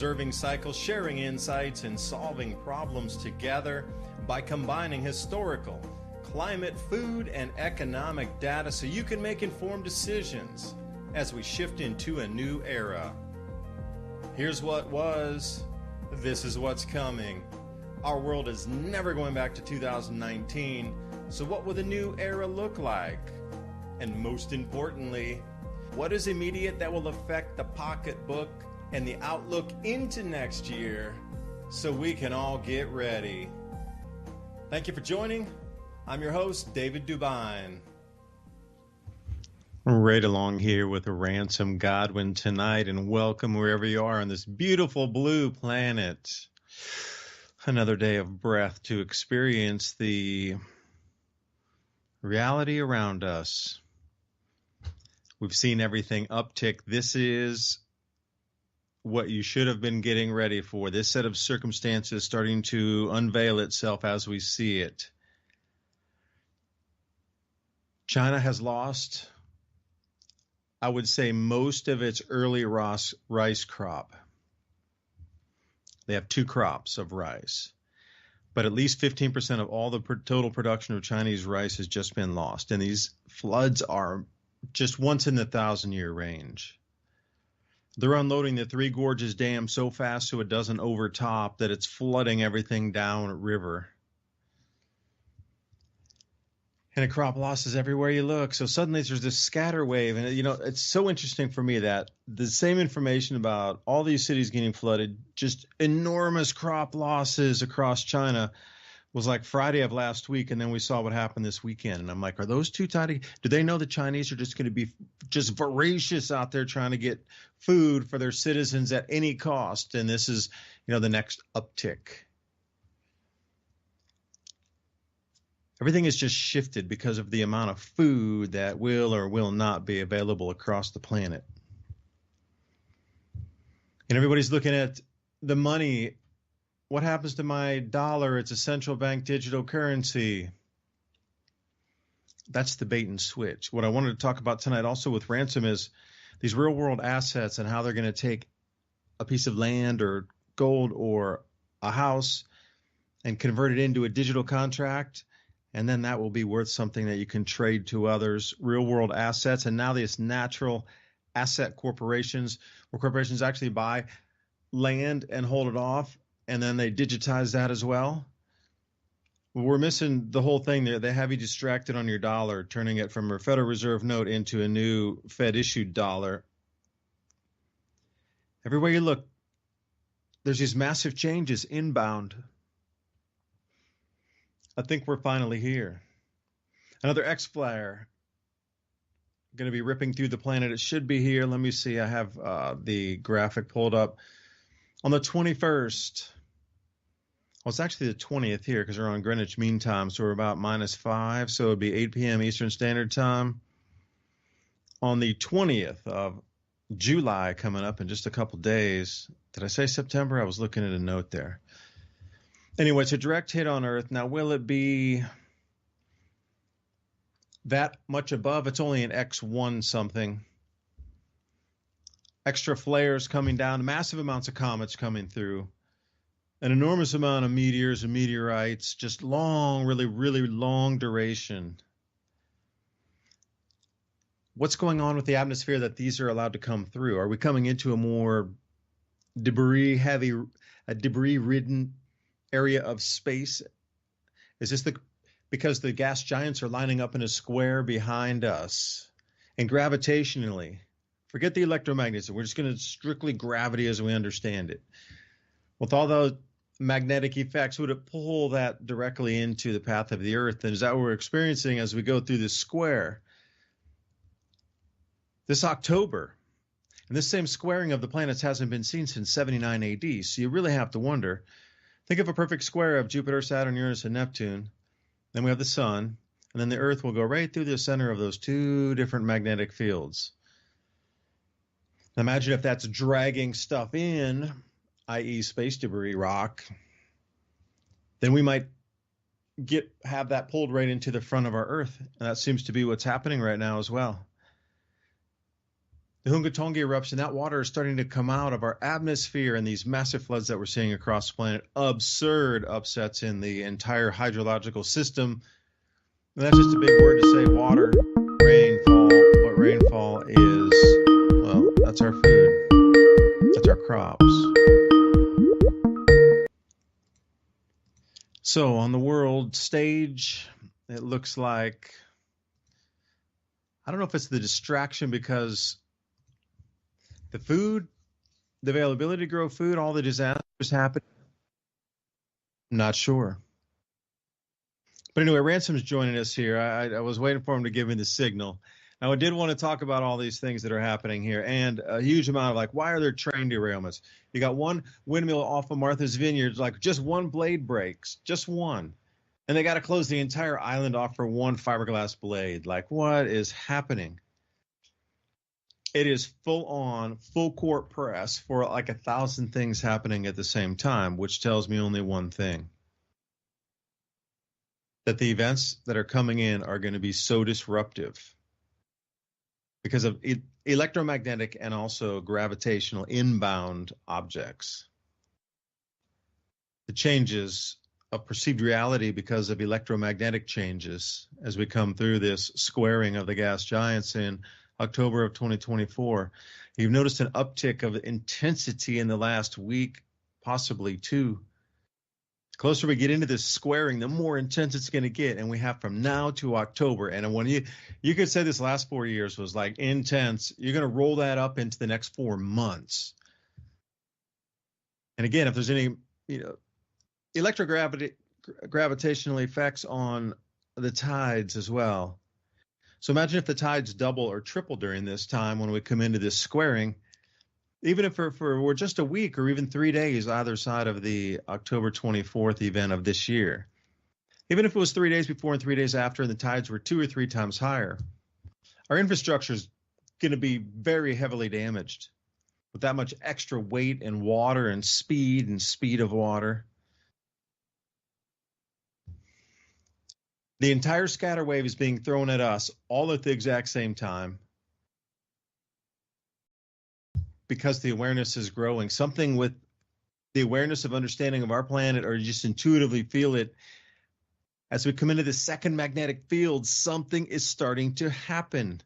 Observing cycles, sharing insights, and solving problems together by combining historical, climate, food, and economic data so you can make informed decisions as we shift into a new era. Here's what was, this is what's coming. Our world is never going back to 2019, so what will the new era look like? And most importantly, what is immediate that will affect the pocketbook and the outlook into next year so we can all get ready? Thank you for joining. I'm your host, David DuByne. Right along here with Ransom Godwin tonight, and welcome wherever you are on this beautiful blue planet. Another day of breath to experience the reality around us. We've seen everything uptick. This is what you should have been getting ready for. This set of circumstances starting to unveil itself as we see it. China has lost, I would say, most of its early rice crop. They have two crops of rice, but at least 15% of all the total production of Chinese rice has just been lost. And these floods are just once in the 1,000-year range. They're unloading the Three Gorges Dam so fast so it doesn't overtop that it's flooding everything down river. And crop losses everywhere you look. So suddenly there's this scatter wave. And, you know, it's so interesting for me that the same information about all these cities getting flooded, just enormous crop losses across China, was like Friday of last week, and then we saw what happened this weekend. And I'm like, are those two tied? Do they know the Chinese are just going to be just voracious out there trying to get food for their citizens at any cost? And this is, you know, the next uptick. Everything has just shifted because of the amount of food that will or will not be available across the planet. And everybody's looking at the money. What happens to my dollar? It's a central bank digital currency. That's the bait and switch. What I wanted to talk about tonight also with Ransom is these real world assets and how they're going to take a piece of land or gold or a house and convert it into a digital contract. And then that will be worth something that you can trade to others, real world assets. And now these natural asset corporations, where corporations actually buy land and hold it off, and then they digitize that as well. We're missing the whole thing there. They have you distracted on your dollar, turning it from a Federal Reserve note into a new Fed-issued dollar. Everywhere you look, there's these massive changes inbound. I think we're finally here. Another X-flare going to be ripping through the planet. It should be here. Let me see. I have the graphic pulled up. On the 21st, well, it's actually the 20th here because we're on Greenwich Mean Time, so we're about -5, so it would be 8 p.m. Eastern Standard Time. On the 20th of July, coming up in just a couple days. Did I say September? I was looking at a note there. Anyway, it's a direct hit on Earth. Now, will it be that much above? It's only an X1 something. Extra flares coming down, massive amounts of comets coming through, an enormous amount of meteors and meteorites, just long, really, really long duration. What's going on with the atmosphere that these are allowed to come through? Are we coming into a more debris-ridden area of space? Is this because the gas giants are lining up in a square behind us? And gravitationally, forget the electromagnetism, we're just going to strictly gravity as we understand it. With all those magnetic effects, would it pull that directly into the path of the Earth? And is that what we're experiencing as we go through this square this October? And this same squaring of the planets hasn't been seen since 79 AD. So you really have to wonder. Think of a perfect square of Jupiter, Saturn, Uranus, and Neptune. Then we have the sun, and then the Earth will go right through the center of those two different magnetic fields. Now imagine if that's dragging stuff in, i.e. space debris, rock, then we might have that pulled right into the front of our Earth. And that seems to be what's happening right now as well. the Hungatongi eruption, that water is starting to come out of our atmosphere, and these massive floods that we're seeing across the planet, absurd upsets in the entire hydrological system. And that's just a big word to say water, rainfall. But rainfall is, well, that's our food, that's our crops. So on the world stage, it looks like, I don't know if it's the distraction because the food, the availability to grow food, all the disasters happen. I'm not sure. But anyway, Ransom's joining us here. I was waiting for him to give me the signal. Now, I did want to talk about all these things that are happening here and a huge amount of like, why are there train derailments? You got one windmill off of Martha's Vineyard, like just one blade breaks, just one. And they got to close the entire island off for one fiberglass blade. Like, what is happening? It is full on, full court press for like 1,000 things happening at the same time, which tells me only one thing. That the events that are coming in are going to be so disruptive because of electromagnetic and also gravitational inbound objects. The changes of perceived reality because of electromagnetic changes as we come through this squaring of the gas giants in October of 2024. You've noticed an uptick of intensity in the last week, possibly two. The closer we get into this squaring, the more intense it's going to get. And we have from now to October. And when you could say this last 4 years was like intense, you're going to roll that up into the next 4 months. And again, if there's any, gravitational effects on the tides as well. So imagine if the tides double or triple during this time when we come into this squaring, even if we're just a week or even 3 days either side of the October 24th event of this year. Even if it was 3 days before and 3 days after and the tides were 2 or 3 times higher, our infrastructure is going to be very heavily damaged with that much extra weight and water and speed of water. The entire scatter wave is being thrown at us all at the exact same time because the awareness is growing. Something with the awareness of understanding of our planet, or just intuitively feel it, as we come into the second magnetic field, something is starting to happen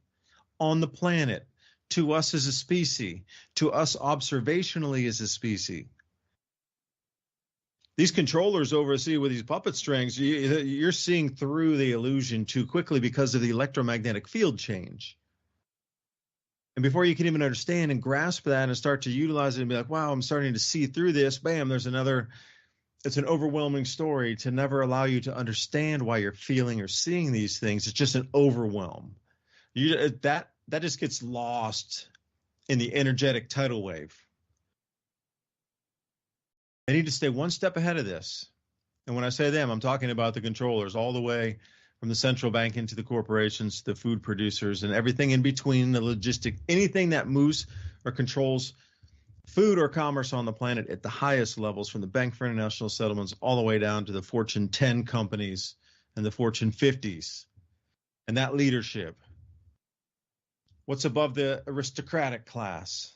on the planet, to us as a species, to us observationally as a species. These controllers oversee with these puppet strings, you're seeing through the illusion too quickly because of the electromagnetic field change. And before you can even understand and grasp that and start to utilize it and be like, wow, I'm starting to see through this, bam, there's another, it's an overwhelming story to never allow you to understand why you're feeling or seeing these things. It's just an overwhelm. That just gets lost in the energetic tidal wave. They need to stay one step ahead of this. And when I say them, I'm talking about the controllers all the way from the central bank into the corporations, the food producers, and everything in between, the logistic, anything that moves or controls food or commerce on the planet at the highest levels, from the Bank for International Settlements all the way down to the Fortune 10 companies and the Fortune 50s. And that leadership. What's above the aristocratic class?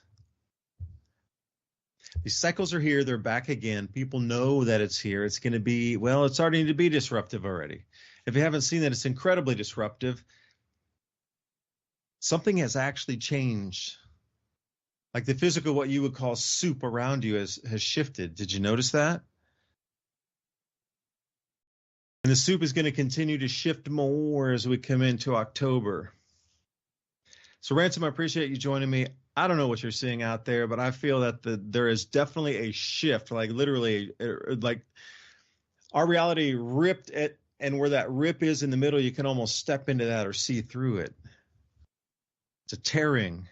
These cycles are here. They're back again. People know that it's here. It's going to be, well, it's starting to be disruptive already. If you haven't seen that, it's incredibly disruptive. Something has actually changed. Like the physical, what you would call soup around you has shifted. Did you notice that? And the soup is going to continue to shift more as we come into October. So Ransom, I appreciate you joining me. I don't know what you're seeing out there, but I feel that there is definitely a shift, like literally, like our reality ripped at, and where that rip is in the middle, you can almost step into that or see through it. It's a tearing.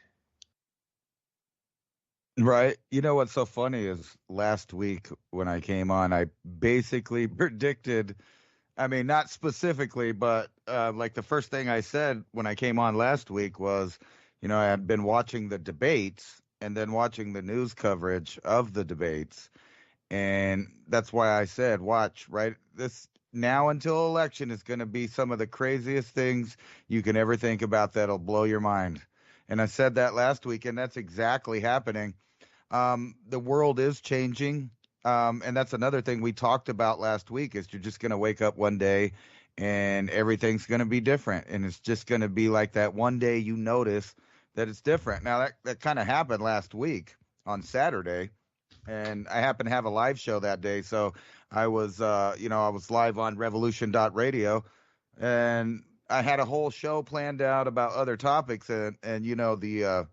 Right. You know what's so funny is last week when I came on, I basically predicted, I mean, not specifically, but like the first thing I said when I came on last week was, I had been watching the debates and then watching the news coverage of the debates. And that's why I said, watch, right? This now until election is going to be some of the craziest things you can ever think about that'll blow your mind. And I said that last week, and that's exactly happening. The world is changing. And that's another thing we talked about last week is you're just going to wake up one day and everything's going to be different. And it's just going to be like that one day you notice that it's different. Now, that kind of happened last week on Saturday. And I happened to have a live show that day. So I was, I was live on revolution.radio, and I had a whole show planned out about other topics. And the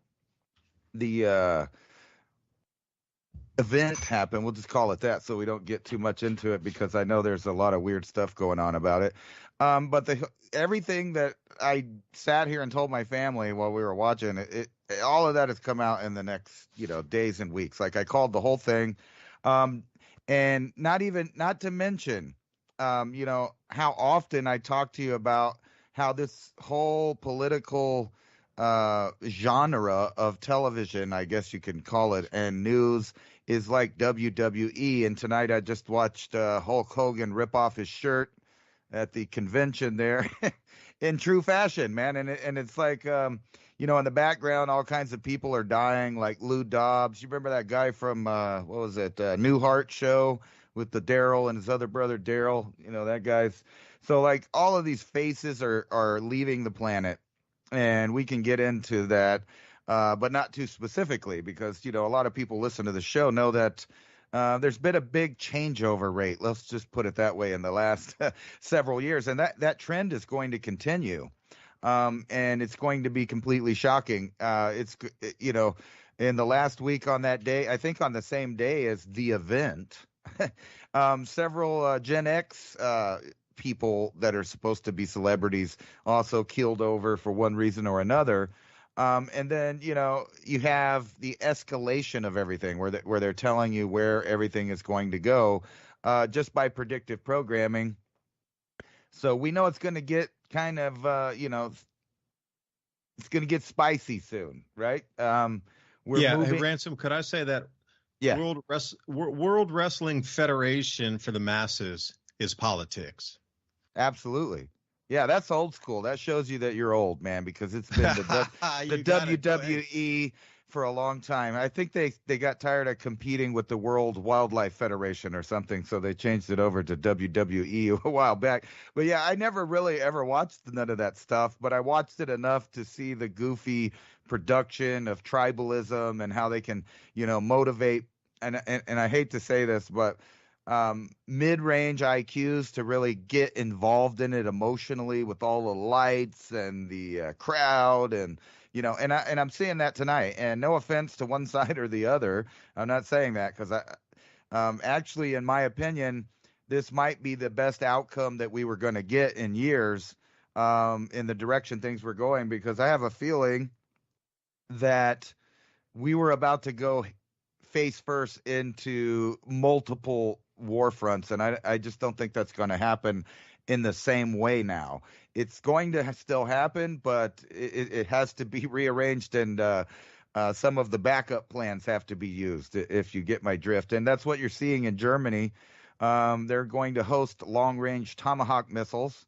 event happened. We'll just call it that so we don't get too much into it because I know there's a lot of weird stuff going on about it. But everything that I sat here and told my family while we were watching it, all of that has come out in the next, days and weeks. Like I called the whole thing. And not to mention, how often I talk to you about how this whole political genre of television, I guess you can call it, and news is like WWE. And tonight I just watched Hulk Hogan rip off his shirt at the convention there in true fashion, man. And it's like, in the background, all kinds of people are dying, like Lou Dobbs. You remember that guy from, Newhart show with the Daryl and his other brother Daryl? That guy's. So like all of these faces are leaving the planet. And we can get into that, but not too specifically because, a lot of people listen to the show know that there's been a big changeover rate. Let's just put it that way in the last several years. And that trend is going to continue. And it's going to be completely shocking. In the last week on that day, I think on the same day as the event, several Gen X people that are supposed to be celebrities also keeled over for one reason or another. And then, you have the escalation of everything where they're telling you where everything is going to go just by predictive programming. So we know it's going to get kind of, it's going to get spicy soon, right? Hey, Ransom, could I say that Yeah. World Wrestling Federation for the masses is politics. Absolutely. Yeah, that's old school. That shows you that you're old, man, because it's been the WWE for a long time. I think they got tired of competing with the World Wildlife Federation or something, so they changed it over to WWE a while back. But yeah, I never really ever watched none of that stuff, but I watched it enough to see the goofy production of tribalism and how they can, motivate. And I hate to say this, but mid-range IQs to really get involved in it emotionally with all the lights and the crowd and I'm seeing that tonight. And no offense to one side or the other, I'm not saying that because actually, in my opinion, this might be the best outcome that we were going to get in years in the direction things were going, because I have a feeling that we were about to go face first into multiple war fronts, and I just don't think that's going to happen in the same way now. It's going to still happen, but it has to be rearranged, and some of the backup plans have to be used, if you get my drift. And that's what you're seeing in Germany. They're going to host long-range Tomahawk missiles.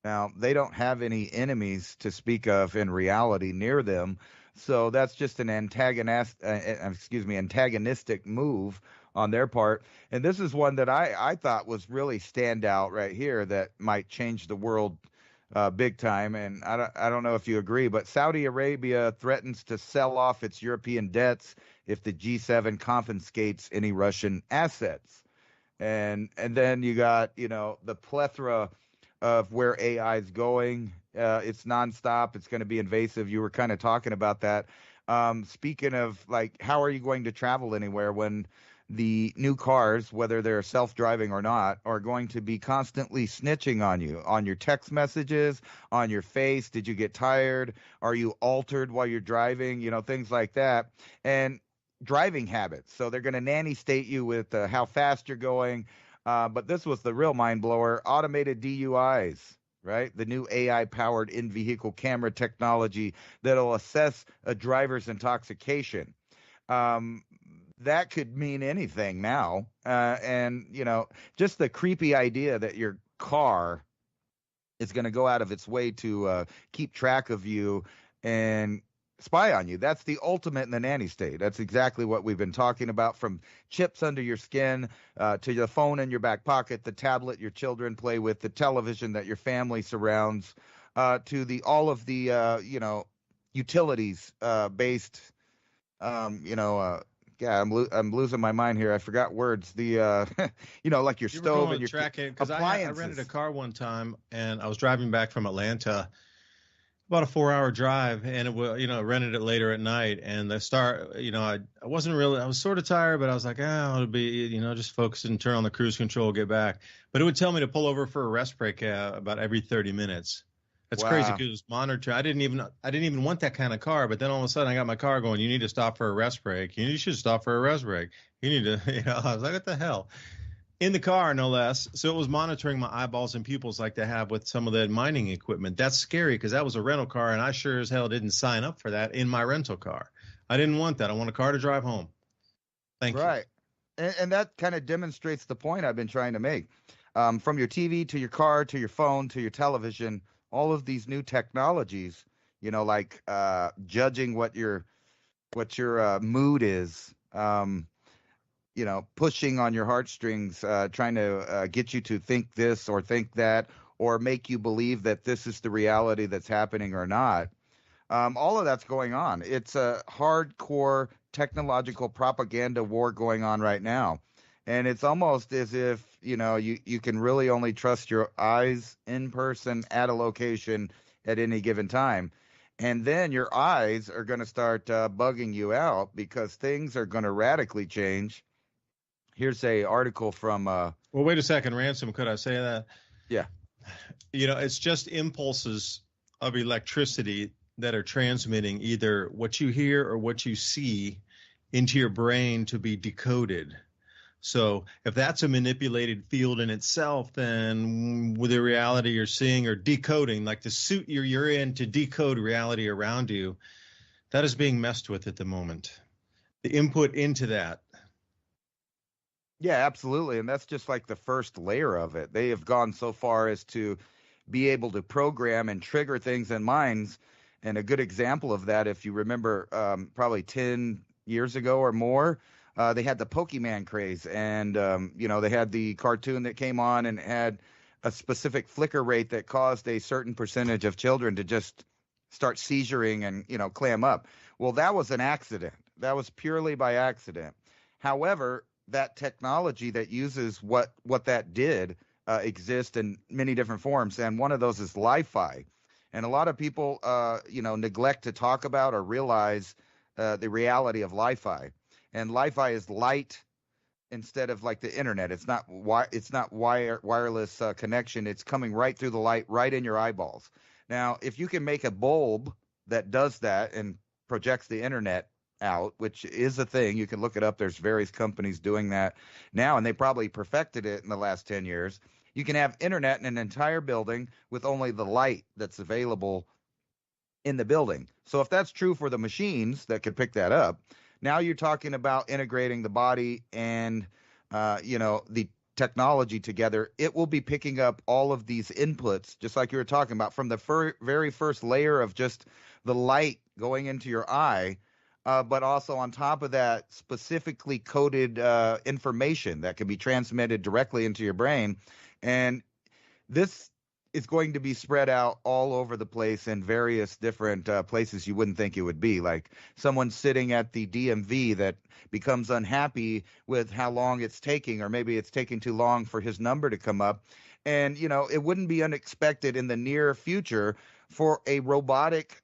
Now, they don't have any enemies to speak of in reality near them, so that's just an antagonistic move on their part. And this is one that I thought was really stand out right here that might change the world big time. And I don't know if you agree, but Saudi Arabia threatens to sell off its European debts if the G7 confiscates any Russian assets. And then you got, the plethora of where AI is going. It's nonstop. It's going to be invasive. You were kind of talking about that. Speaking of, like, how are you going to travel anywhere when the new cars, whether they're self-driving or not, are going to be constantly snitching on you, on your text messages, on your face? Did you get tired? Are you altered while you're driving? Things like that. And driving habits. So they're going to nanny state you with how fast you're going. But this was the real mind blower: automated DUIs, right? The new AI-powered in-vehicle camera technology that'll assess a driver's intoxication. That could mean anything now. And, just the creepy idea that your car is going to go out of its way to keep track of you and spy on you. That's the ultimate in the nanny state. That's exactly what we've been talking about, from chips under your skin to the phone in your back pocket, the tablet your children play with, the television that your family surrounds, to the all of the utilities based yeah, I'm losing my mind here. I forgot words. The like your You were stove and going your tracking because I rented a appliances. car one time and I was driving back from Atlanta, about a 4 hour drive, and it was, rented it later at night. And the start, I wasn't really, I was sort of tired, but I was like, it'll be, just focus and turn on the cruise control, get back. But it would tell me to pull over for a rest break about every 30 minutes. That's crazy Wow. because it was monitored. I didn't even want that kind of car. But then all of a sudden I got my car going, you need to stop for a rest break. You should stop for a rest break. You need to, I was like, what the hell? In the car, no less. So it was monitoring my eyeballs and pupils like they have with some of the mining equipment. That's scary because that was a rental car, and I sure as hell didn't sign up for that in my rental car. I didn't want that. I want a car to drive home. Thank you. Right. And that kind of demonstrates the point I've been trying to make. From your TV to your car to your phone to your television, all of these new technologies, like judging what your mood is, pushing on your heartstrings, trying to get you to think this or think that, or make you believe that this is the reality that's happening or not. All of that's going on. It's a hardcore technological propaganda war going on right now. And it's almost as if, you can really only trust your eyes in person at a location at any given time. And then your eyes are going to start bugging you out because things are going to radically change. Here's a article from Well, wait a second, Ransom. Could I say that? yeah. It's just impulses of electricity that are transmitting either what you hear or what you see into your brain to be decoded. So if that's a manipulated field in itself, then with the reality you're seeing or decoding, like the suit you're in to decode reality around you, that is being messed with at the moment. The input into that. Yeah, absolutely. And that's just like the first layer of it. They have gone so far as to be able to program and trigger things in minds. And a good example of that, if you remember, probably 10 years ago or more, they had the Pokemon craze. And, they had the cartoon that came on and had a specific flicker rate that caused a certain percentage of children to just start seizuring and, clam up. Well, that was an accident. That was purely by accident. However, that technology that uses what that did exists in many different forms, and one of those is Li-Fi. And a lot of people, neglect to talk about or realize the reality of Li-Fi. And Li-Fi is light instead of like the internet. It's not wireless connection. It's coming right through the light, right in your eyeballs. Now, if you can make a bulb that does that and projects the internet out, which is a thing. You can look it up. There's various companies doing that now, and they probably perfected it in the last 10 years. You can have internet in an entire building with only the light that's available in the building. So if that's true for the machines that could pick that up, now you're talking about integrating the body and, the technology together. It will be picking up all of these inputs, just like you were talking about, from the very first layer of just the light going into your eye. But also on top of that, specifically coded information that can be transmitted directly into your brain. And this is going to be spread out all over the place in various different places you wouldn't think it would be. Like someone sitting at the DMV that becomes unhappy with how long it's taking, or maybe it's taking too long for his number to come up. And, it wouldn't be unexpected in the near future for a robotic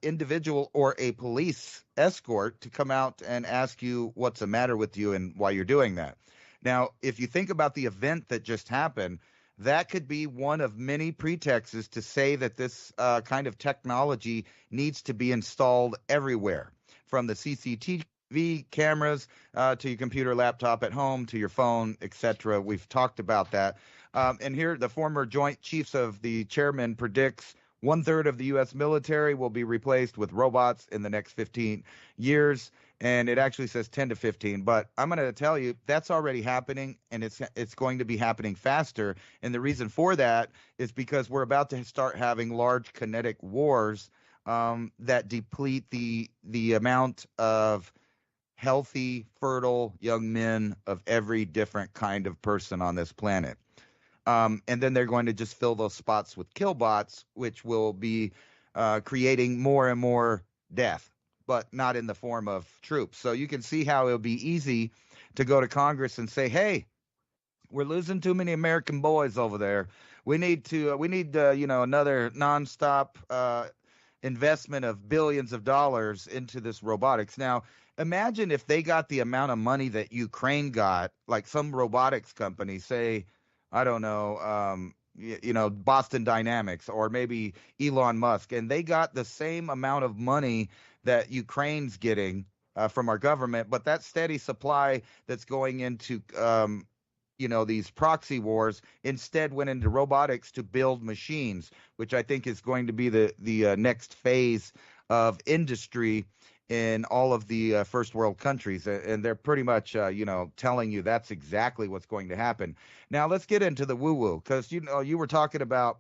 individual or a police escort to come out and ask you what's the matter with you and why you're doing that. Now, if you think about the event that just happened, that could be one of many pretexts to say that this kind of technology needs to be installed everywhere, from the CCTV cameras to your computer, laptop at home, to your phone, etc. We've talked about that. And here, the former Joint Chiefs of the Chairman predicts 1/3 of the U.S. military will be replaced with robots in the next 15 years. And it actually says 10 to 15. But I'm going to tell you that's already happening, and it's going to be happening faster. And the reason for that is because we're about to start having large kinetic wars that deplete the amount of healthy, fertile young men of every different kind of person on this planet. And then they're going to just fill those spots with killbots, which will be creating more and more death, but not in the form of troops. So you can see how it'll be easy to go to Congress and say, hey, we're losing too many American boys over there. We need another nonstop investment of billions of dollars into this robotics. Now, imagine if they got the amount of money that Ukraine got, like some robotics company, say, I don't know, Boston Dynamics or maybe Elon Musk, and they got the same amount of money that Ukraine's getting from our government, but that steady supply that's going into these proxy wars instead went into robotics to build machines, which I think is going to be the next phase of industry in all of the first world countries. And they're pretty much, telling you that's exactly what's going to happen. Now, let's get into the woo-woo, because, you were talking about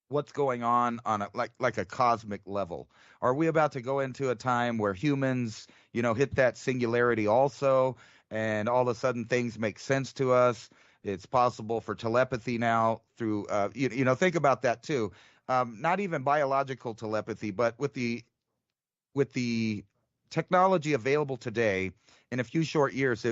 what's going on like a cosmic level. Are we about to go into a time where humans, hit that singularity also, and all of a sudden things make sense to us? It's possible for telepathy now through, think about that too. Not even biological telepathy, but with the technology available today, in a few short years,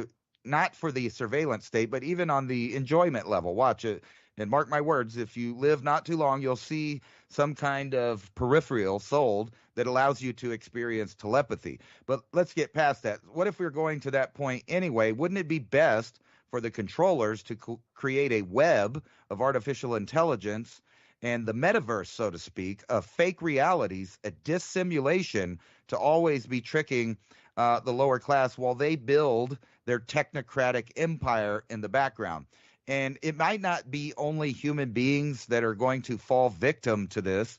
not for the surveillance state, but even on the enjoyment level. Watch it. And mark my words, if you live not too long, you'll see some kind of peripheral sold that allows you to experience telepathy. But let's get past that. What if we're going to that point anyway? Wouldn't it be best for the controllers to create a web of artificial intelligence and the metaverse, so to speak, of fake realities, a dissimulation to always be tricking the lower class while they build their technocratic empire in the background? And it might not be only human beings that are going to fall victim to this.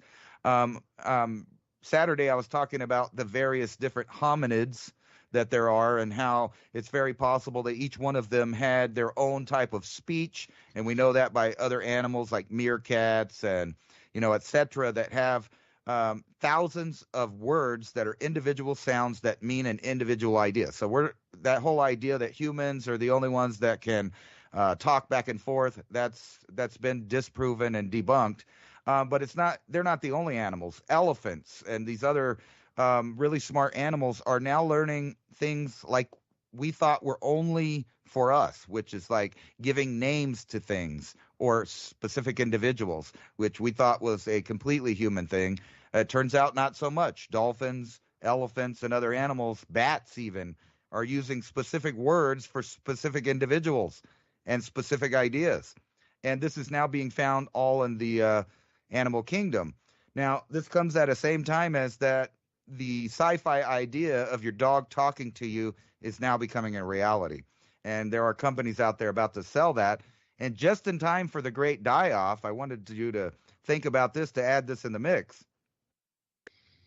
Saturday, I was talking about the various different hominids that there are and how it's very possible that each one of them had their own type of speech. And we know that by other animals like meerkats and, et cetera, that have thousands of words that are individual sounds that mean an individual idea. So that whole idea that humans are the only ones that can talk back and forth, that's been disproven and debunked. But they're not the only animals. Elephants and these other really smart animals are now learning things like we thought were only for us, which is like giving names to things or specific individuals, which we thought was a completely human thing. It turns out not so much. Dolphins, elephants, and other animals, bats even, are using specific words for specific individuals and specific ideas. And this is now being found all in the animal kingdom. Now, this comes at the same time as that the sci-fi idea of your dog talking to you is now becoming a reality. And there are companies out there about to sell that. And just in time for the great die-off, I wanted you to think about this, to add this in the mix.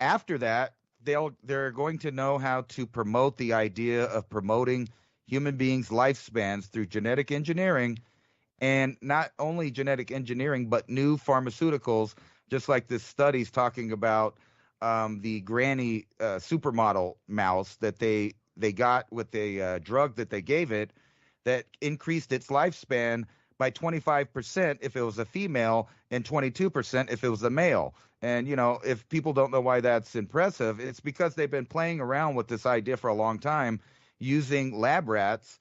After that, they're going to know how to promote the idea of promoting human beings' lifespans through genetic engineering, and not only genetic engineering, but new pharmaceuticals, just like this study's talking about the granny supermodel mouse that they got with a drug that they gave it that increased its lifespan by 25% if it was a female and 22% if it was a male. And, if people don't know why that's impressive, it's because they've been playing around with this idea for a long time using lab rats.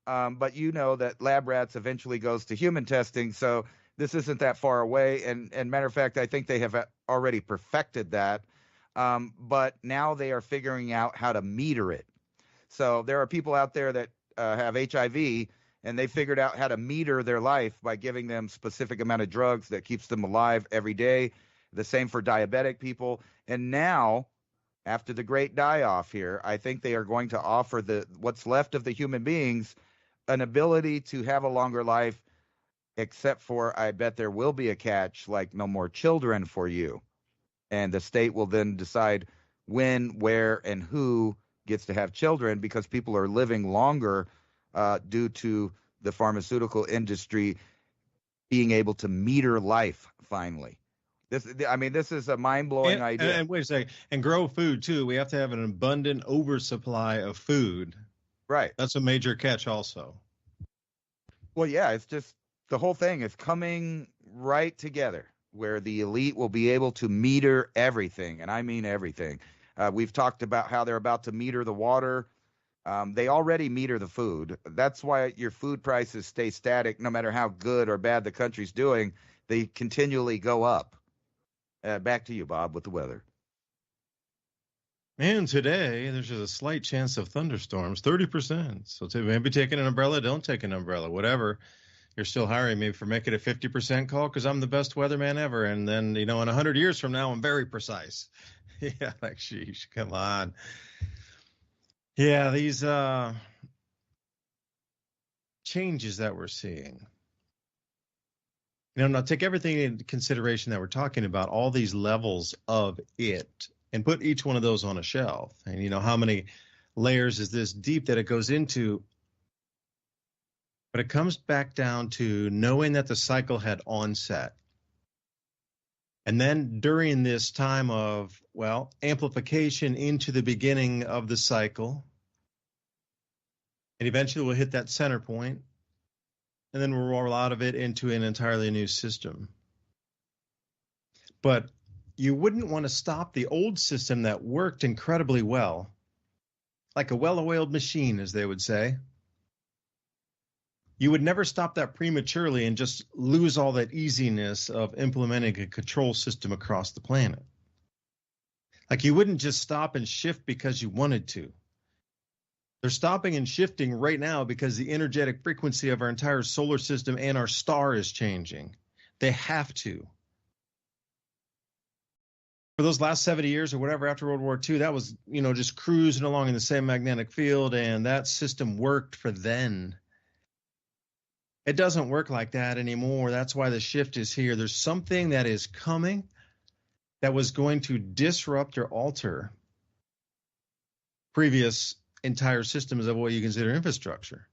But that lab rats eventually goes to human testing. So this isn't that far away. And matter of fact, I think they have already perfected that. But now they are figuring out how to meter it. So there are people out there that have HIV, and they figured out how to meter their life by giving them specific amount of drugs that keeps them alive every day. The same for diabetic people. And now, after the great die-off here, I think they are going to offer what's left of the human beings an ability to have a longer life, except for, I bet there will be a catch, like no more children for you. And the state will then decide when, where, and who gets to have children, because people are living longer due to the pharmaceutical industry being able to meter life finally. This is a mind-blowing idea. And wait a second, and grow food too. We have to have an abundant oversupply of food. Right. That's a major catch also. Well, yeah, it's just the whole thing is coming right together where the elite will be able to meter everything, and I mean everything. We've talked about how they're about to meter the water. They already meter the food. That's why your food prices stay static no matter how good or bad the country's doing. They continually go up. Back to you, Bob, with the weather. And today, there's just a slight chance of thunderstorms, 30%. So maybe take an umbrella, don't take an umbrella, whatever. You're still hiring me for making a 50% call because I'm the best weatherman ever. And then, in 100 years from now, I'm very precise. Yeah, like, sheesh, come on. Yeah, these changes that we're seeing. Now take everything into consideration that we're talking about, all these levels of it, and put each one of those on a shelf. And, how many layers is this deep that it goes into? But it comes back down to knowing that the cycle had onset. And then during this time of, amplification into the beginning of the cycle, and eventually we'll hit that center point, and then we'll roll out of it into an entirely new system. But you wouldn't want to stop the old system that worked incredibly well, like a well-oiled machine, as they would say. You would never stop that prematurely and just lose all that easiness of implementing a control system across the planet. Like, you wouldn't just stop and shift because you wanted to. They're stopping and shifting right now because the energetic frequency of our entire solar system and our star is changing. They have to. For those last 70 years or whatever after World War II, that was, just cruising along in the same magnetic field, and that system worked for then. It doesn't work like that anymore. That's why the shift is here. There's something that is coming that was going to disrupt or alter previous entire systems of what you consider infrastructure.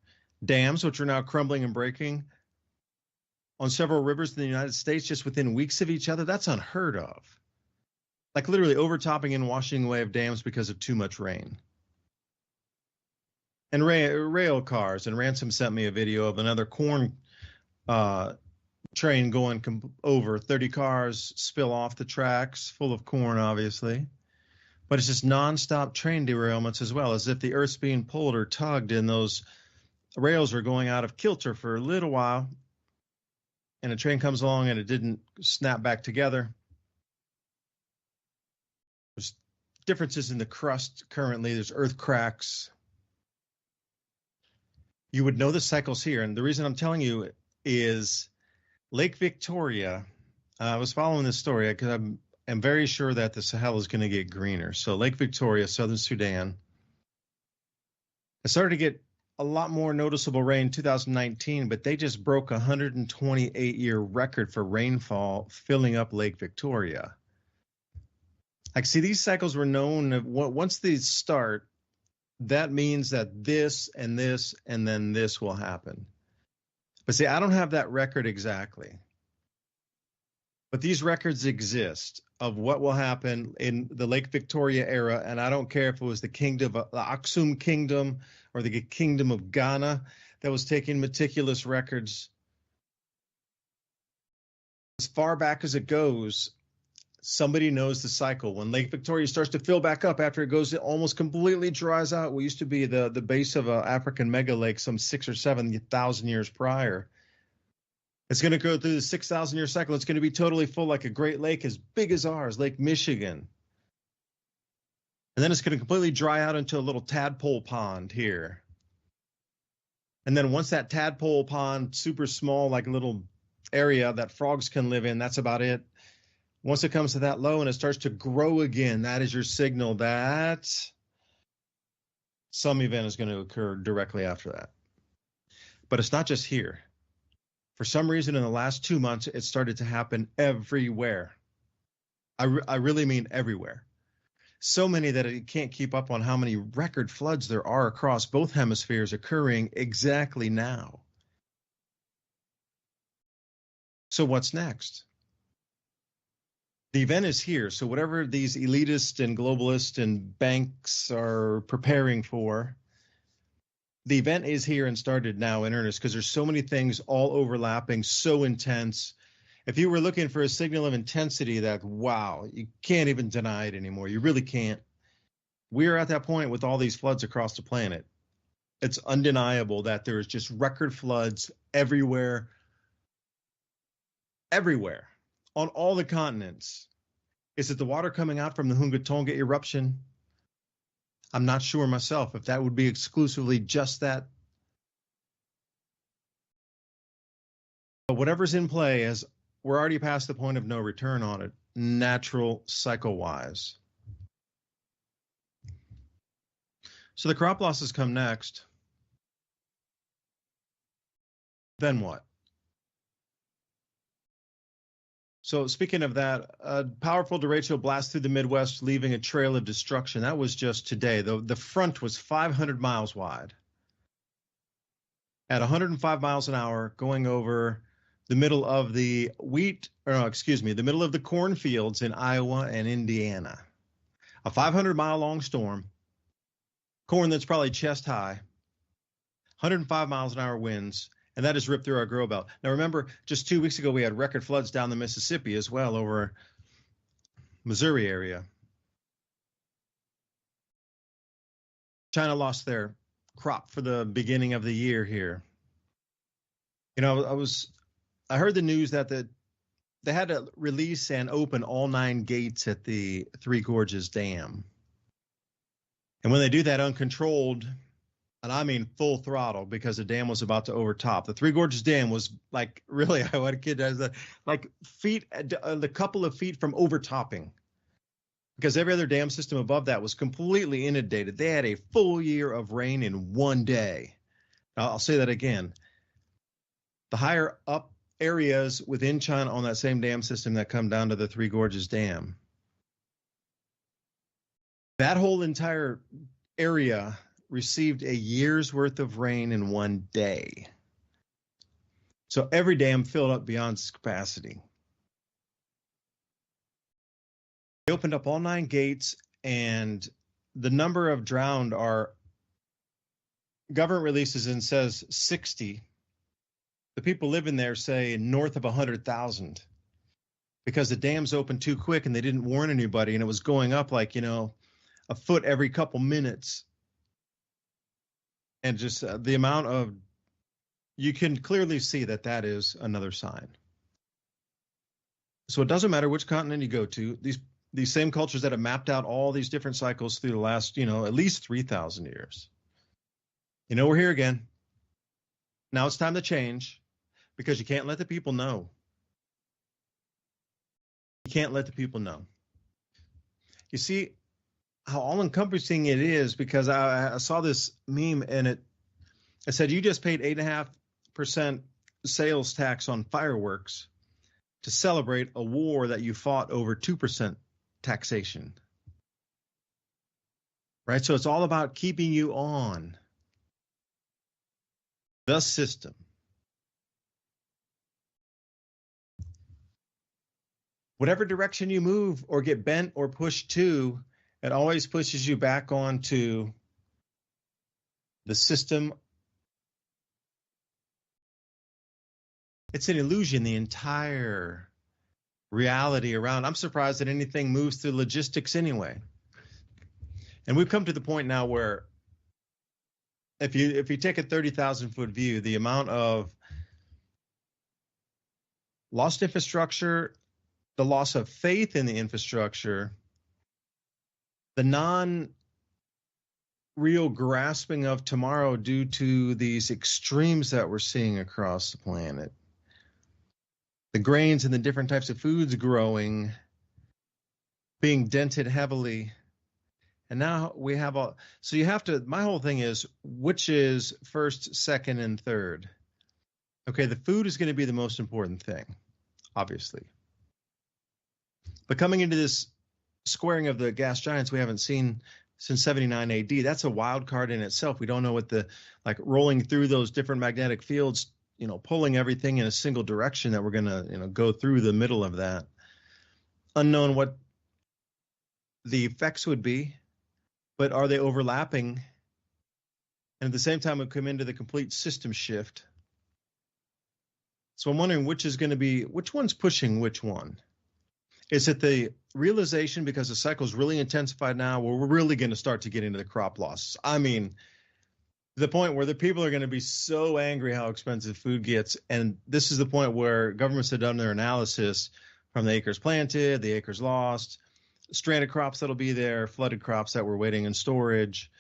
Dams, which are now crumbling and breaking on several rivers in the United States just within weeks of each other, that's unheard of. Like, literally overtopping and washing away of dams because of too much rain. And rail cars, and Ransom sent me a video of another corn train going over. 30 cars spill off the tracks, full of corn, obviously. But it's just nonstop train derailments as well, as if the earth's being pulled or tugged, and those rails are going out of kilter for a little while. And a train comes along and it didn't snap back together. There's differences in the crust currently. There's earth cracks. You would know the cycles here. And the reason I'm telling you is Lake Victoria. I was following this story because I'm very sure that the Sahel is going to get greener. So Lake Victoria, southern Sudan, it started to get a lot more noticeable rain in 2019, but they just broke a 128-year record for rainfall filling up Lake Victoria. Like, see, these cycles were known. Once these start, that means that this and this and then this will happen. But see, I don't have that record exactly. But these records exist of what will happen in the Lake Victoria era, and I don't care if it was the Aksum Kingdom or the Kingdom of Ghana that was taking meticulous records. As far back as it goes, somebody knows the cycle. When Lake Victoria starts to fill back up after it almost completely dries out, what used to be the base of an African mega lake some 6,000 or 7,000 years prior. It's going to go through the 6,000-year cycle. It's going to be totally full, like a Great Lake as big as ours, Lake Michigan. And then it's going to completely dry out into a little tadpole pond here. And then once that tadpole pond, super small, like a little area that frogs can live in, that's about it. Once it comes to that low and it starts to grow again, that is your signal that some event is going to occur directly after that. But it's not just here. For some reason, in the last 2 months, it started to happen everywhere. I really mean everywhere. So many that it can't keep up on how many record floods there are across both hemispheres occurring exactly now. So what's next? The event is here. So whatever these elitists and globalists and banks are preparing for, the event is here and started now in earnest, because there's so many things all overlapping, so intense. If you were looking for a signal of intensity that, wow, you can't even deny it anymore. You really can't. We're at that point with all these floods across the planet. It's undeniable that there is just record floods everywhere, on all the continents. Is it the water coming out from the Hunga Tonga eruption? I'm not sure myself if that would be exclusively just that. But whatever's in play, as we're already past the point of no return on it, natural cycle-wise. So the crop losses come next. Then what? So speaking of that, a powerful derecho blast through the Midwest, leaving a trail of destruction. That was just today. The front was 500 miles wide at 105 miles an hour, going over the middle of the the middle of the cornfields in Iowa and Indiana. A 500-mile long storm, corn that's probably chest high, 105 miles an hour winds, and that has ripped through our grow belt. Now, remember, just 2 weeks ago, we had record floods down the Mississippi as well, over Missouri area. China lost their crop for the beginning of the year here. You know, I heard the news that they had to release and open all 9 gates at the Three Gorges Dam. And when they do that uncontrolled, and I mean full throttle, because the dam was about to overtop. The Three Gorges Dam was like, really, I had a kid that like a couple of feet from overtopping, because every other dam system above that was completely inundated. They had a full year of rain in one day. I'll say that again. The higher up areas within China on that same dam system that come down to the Three Gorges Dam, that whole entire area received a year's worth of rain in one day. So every dam filled up beyond its capacity. They opened up all 9 gates, and the number of drowned are, government releases and says 60. The people living there say north of 100,000, because the dams opened too quick and they didn't warn anybody, and it was going up like, a foot every couple minutes. And just the amount of, you can clearly see that is another sign. So it doesn't matter which continent you go to, these same cultures that have mapped out all these different cycles through the last, at least 3,000 years. We're here again. Now it's time to change, because you can't let the people know. You can't let the people know. You see how all-encompassing it is, because I saw this meme, and it said you just paid 8.5% sales tax on fireworks to celebrate a war that you fought over 2% taxation. Right? So it's all about keeping you on the system. Whatever direction you move or get bent or pushed to, it always pushes you back onto the system. It's an illusion, the entire reality around. I'm surprised that anything moves through logistics anyway. And we've come to the point now where if you take a 30,000-foot view, the amount of lost infrastructure, the loss of faith in the infrastructure, the non-real grasping of tomorrow due to these extremes that we're seeing across the planet, the grains and the different types of foods growing, being dented heavily. And now we have so you have to, my whole thing is, which is first, second, and third? Okay, the food is going to be the most important thing, obviously. But coming into this squaring of the gas giants we haven't seen since 79 AD, that's a wild card in itself. We don't know what rolling through those different magnetic fields, pulling everything in a single direction, that we're going to, go through the middle of that. unknown what the effects would be, but are they overlapping? And at the same time, we come into the complete system shift. So I'm wondering which one's pushing which one? Is it the realization because the cycle's really intensified now where we're really going to start to get into the crop losses? I mean, the point where the people are going to be so angry how expensive food gets. And this is the point where governments have done their analysis from the acres planted, the acres lost, stranded crops that'll be there, flooded crops that were waiting in storage,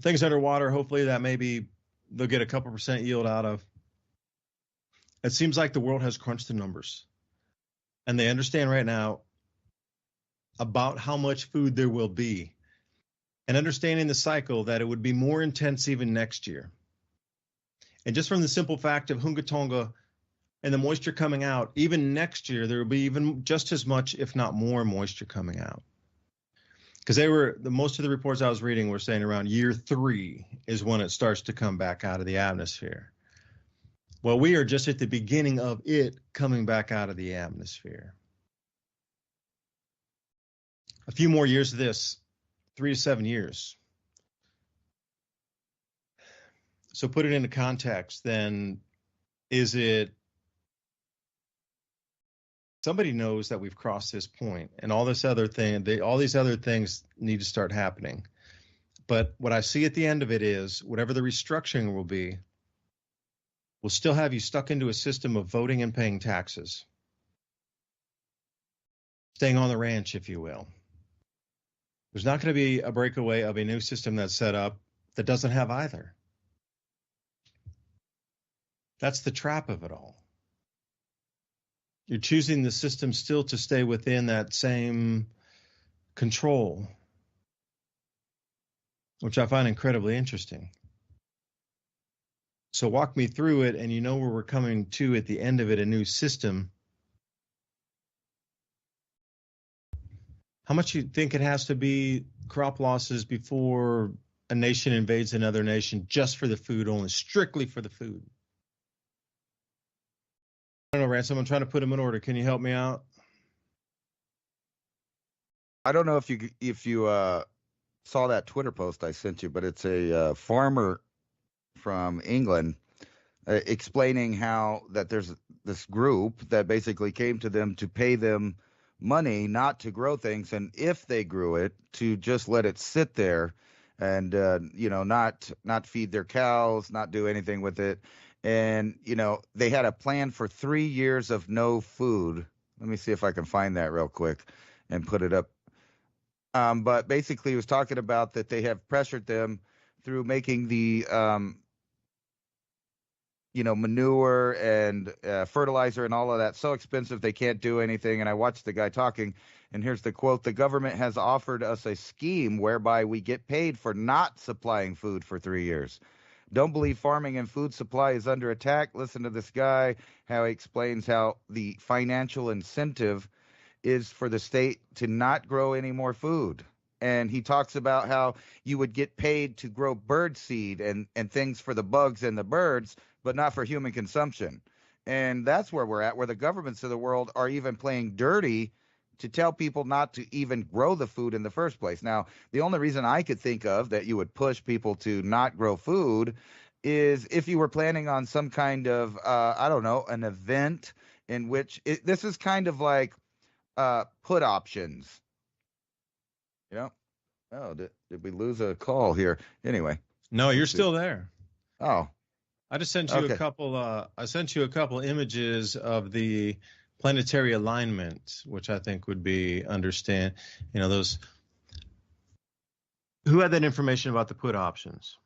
things underwater, hopefully that maybe they'll get a couple percent yield out of. It seems like the world has crunched the numbers. And they understand right now about how much food there will be. And understanding the cycle that it would be more intense even next year. And just from the simple fact of Hunga Tonga and the moisture coming out, even next year, there will be even just as much, if not more, moisture coming out. Because most of the reports I was reading were saying around year 3 is when it starts to come back out of the atmosphere. Well, we are just at the beginning of it coming back out of the atmosphere. A few more years of this, 3 to 7 years. So put it into context, then is it somebody knows that we've crossed this point and all these other things need to start happening. But what I see at the end of it is whatever the restructuring will be, will still have you stuck into a system of voting and paying taxes. Staying on the ranch, if you will. There's not going to be a breakaway of a new system that's set up that doesn't have either. That's the trap of it all. You're choosing the system still to stay within that same control, which I find incredibly interesting. So walk me through it, and you know where we're coming to at the end of it, a new system. How much you think it has to be crop losses before a nation invades another nation just for the food only, strictly for the food? I don't know, Ransom, I'm trying to put them in order. Can you help me out? I don't know if you saw that Twitter post I sent you, but it's a farmer from England explaining how that there's this group that basically came to them to pay them money not to grow things, and if they grew it, to just let it sit there and not feed their cows, not do anything with it. And they had a plan for 3 years of no food. Let me see if I can find that real quick and put it up. But basically, he was talking about that they have pressured them through making the manure and fertilizer and all of that so expensive they can't do anything. And I watched the guy talking, and here's the quote: "The government has offered us a scheme whereby we get paid for not supplying food for 3 years. Don't believe farming and food supply is under attack." Listen to this guy, how he explains how the financial incentive is for the state to not grow any more food. And he talks about how you would get paid to grow bird seed and things for the bugs and the birds, but not for human consumption. And that's where we're at, where the governments of the world are even playing dirty to tell people not to even grow the food in the first place. Now, the only reason I could think of that you would push people to not grow food is if you were planning on some kind of, an event in which this is kind of like put options. Oh, did we lose a call here? Anyway. No, you're still there. Oh. I just sent you a couple. I sent you a couple images of the planetary alignment, which I think would be understand. Those. Who had that information about the put options?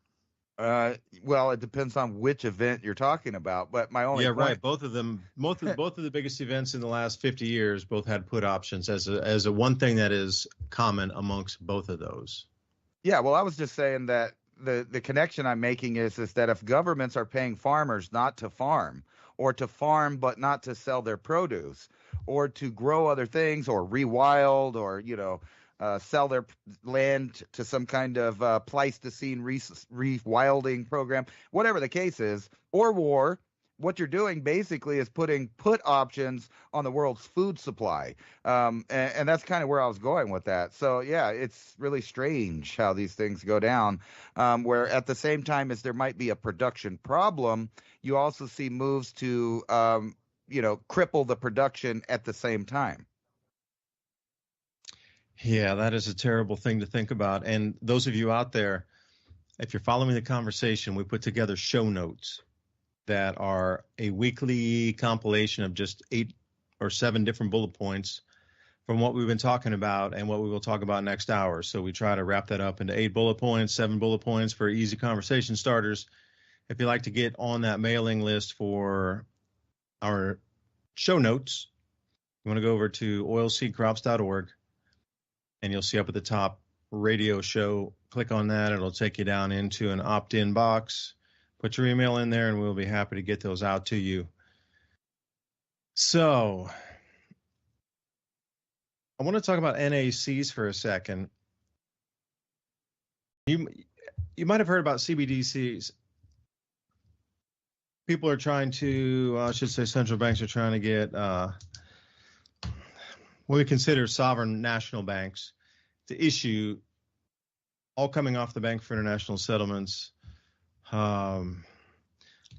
Well, it depends on which event you're talking about. But my only point... right. Both of them, both of the biggest events in the last 50 years, both had put options as a one thing that is common amongst both of those. Yeah. Well, I was just saying that the connection I'm making is that if governments are paying farmers not to farm, or to farm but not to sell their produce, or to grow other things, or rewild, or sell their land to some kind of Pleistocene rewilding program, whatever the case is, or war, what you're doing basically is putting put options on the world's food supply. And that's kind of where I was going with that. So yeah, it's really strange how these things go down, where at the same time as there might be a production problem, you also see moves to, cripple the production at the same time. Yeah, that is a terrible thing to think about. And those of you out there, if you're following the conversation, we put together show notes that are a weekly compilation of just 8 or 7 different bullet points from what we've been talking about and what we will talk about next hour. So we try to wrap that up into 8 bullet points, 7 bullet points for easy conversation starters. If you'd like to get on that mailing list for our show notes, you want to go over to oilseedcrops.org, and you'll see up at the top radio show. Click on that. It'll take you down into an opt-in box. Put your email in there, and we'll be happy to get those out to you. So I want to talk about NACs for a second. You might have heard about CBDCs. People are trying to, I should say central banks are trying to get what we consider sovereign national banks to issue, all coming off the Bank for International Settlements,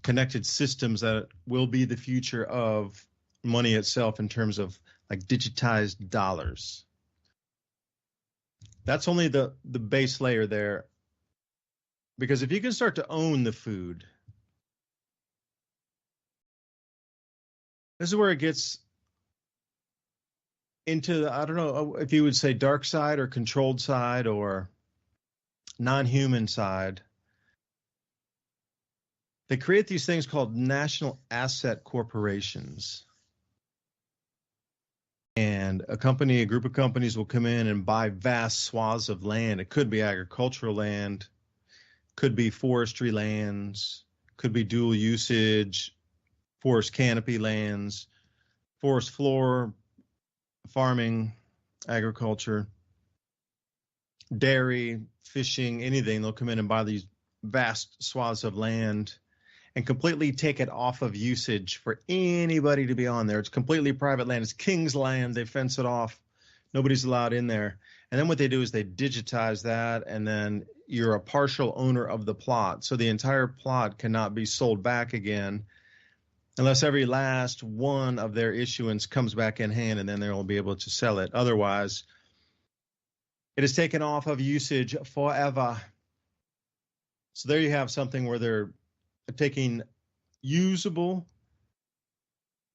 connected systems that will be the future of money itself in terms of like digitized dollars. That's only the base layer there. Because if you can start to own the food, this is where it gets into, I don't know if you would say dark side or controlled side or non-human side. They create these things called national asset corporations. And a group of companies will come in and buy vast swaths of land. It could be agricultural land, could be forestry lands, could be dual usage, forest canopy lands, forest floor, farming, agriculture, dairy, fishing, anything. They'll come in and buy these vast swaths of land and completely take it off of usage for anybody to be on there. It's completely private land. It's king's land. They fence it off. Nobody's allowed in there. And then what they do is they digitize that, and then you're a partial owner of the plot. So the entire plot cannot be sold back again unless every last one of their issuance comes back in hand, and then they will be able to sell it. Otherwise, it is taken off of usage forever. So there you have something where they're taking usable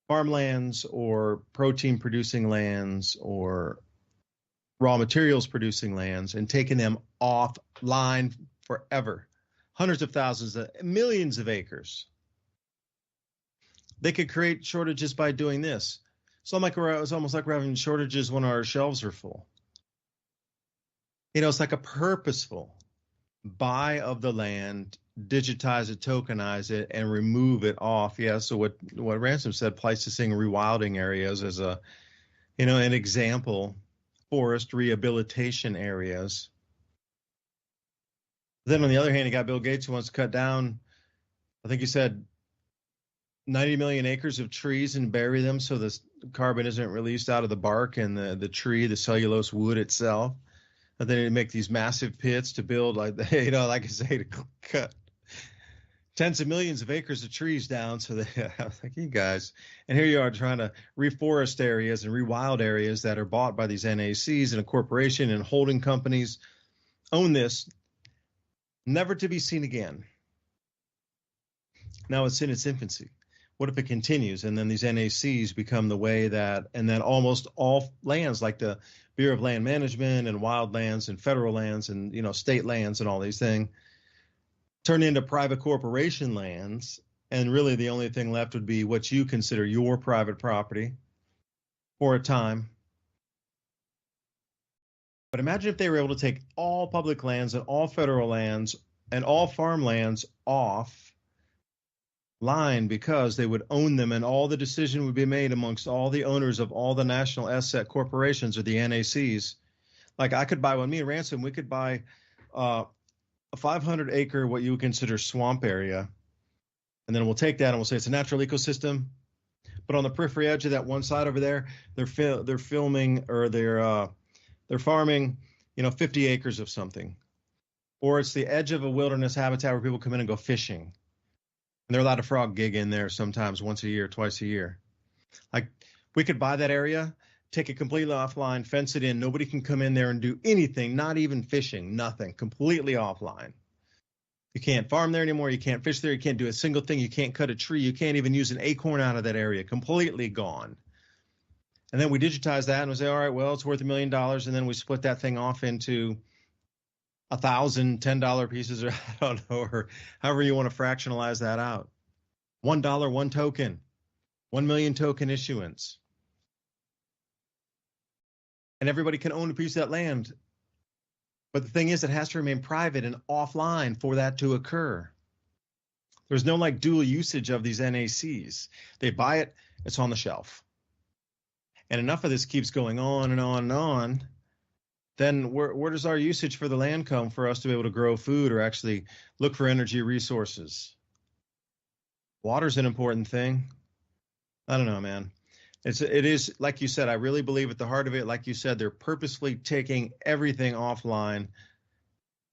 farmlands or protein producing lands or raw materials producing lands and taking them offline forever. Hundreds of thousands, millions of acres. They could create shortages by doing this. So it's almost like we're having shortages when our shelves are full. It's like a purposeful buy of the land, digitize it, tokenize it, and remove it off. Yeah, so what Ransom said, plicing rewilding areas as an example, forest rehabilitation areas. Then on the other hand, you got Bill Gates who wants to cut down, I think he said 90 million acres of trees and bury them so the carbon isn't released out of the bark and the tree, the cellulose wood itself. And then they make these massive pits to build, like I say, to cut tens of millions of acres of trees down. So I was like, you guys, and here you are trying to reforest areas and rewild areas that are bought by these NACs and a corporation and holding companies own this, never to be seen again. Now it's in its infancy. What if it continues and then these NACs become the way that, and then almost all lands like the Bureau of Land Management and wild lands and federal lands and, state lands and all these things turn into private corporation lands. And really the only thing left would be what you consider your private property for a time. But imagine if they were able to take all public lands and all federal lands and all farmlands off line because they would own them and all the decision would be made amongst all the owners of all the national asset corporations or the NACs. Like I could buy one, me and Ransom, we could buy a 500 acre, what you would consider swamp area And then we'll take that and we'll say it's a natural ecosystem. But on the periphery edge of that one side over there, they're filming or they're farming, 50 acres of something. Or it's the edge of a wilderness habitat where people come in and go fishing. And they're allowed to frog gig in there sometimes once a year, twice a year. Like, we could buy that area, take it completely offline, fence it in. Nobody can come in there and do anything, not even fishing, nothing, completely offline. You can't farm there anymore. You can't fish there. You can't do a single thing. You can't cut a tree. You can't even use an acorn out of that area. Completely gone. And then we digitize that and we say, all right, well, it's worth $1 million. And then we split that thing off into 1,000 $10 pieces, or I don't know, or however you want to fractionalize that out. $1, one token, 1 million token issuance. And everybody can own a piece of that land. But the thing is, it has to remain private and offline for that to occur. There's no like dual usage of these NACs. They buy it, it's on the shelf. And enough of this keeps going on and on and on, then where does our usage for the land come for us to be able to grow food or actually look for energy resources? Water's an important thing. I don't know, man. It is, like you said, I really believe at the heart of it, like you said, they're purposefully taking everything offline,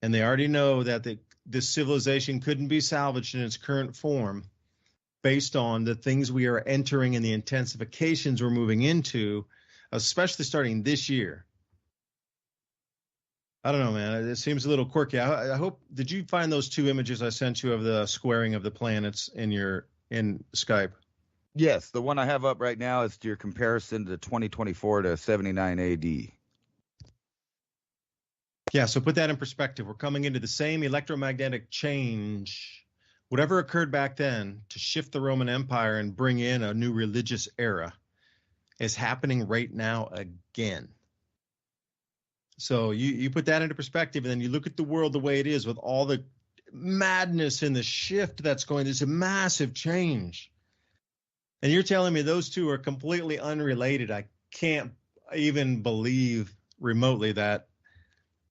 and they already know that this civilization couldn't be salvaged in its current form based on the things we are entering and the intensifications we're moving into, especially starting this year. I don't know, man. It seems a little quirky. I hope, did you find those two images I sent you of the squaring of the planets in Skype? Yes, the one I have up right now is your comparison to 2024 to 79 AD. Yeah, so put that in perspective. We're coming into the same electromagnetic change, whatever occurred back then to shift the Roman Empire and bring in a new religious era is happening right now again. So you put that into perspective, and then you look at the world the way it is with all the madness and the shift that's going. There's a massive change. And you're telling me those two are completely unrelated. I can't even believe remotely that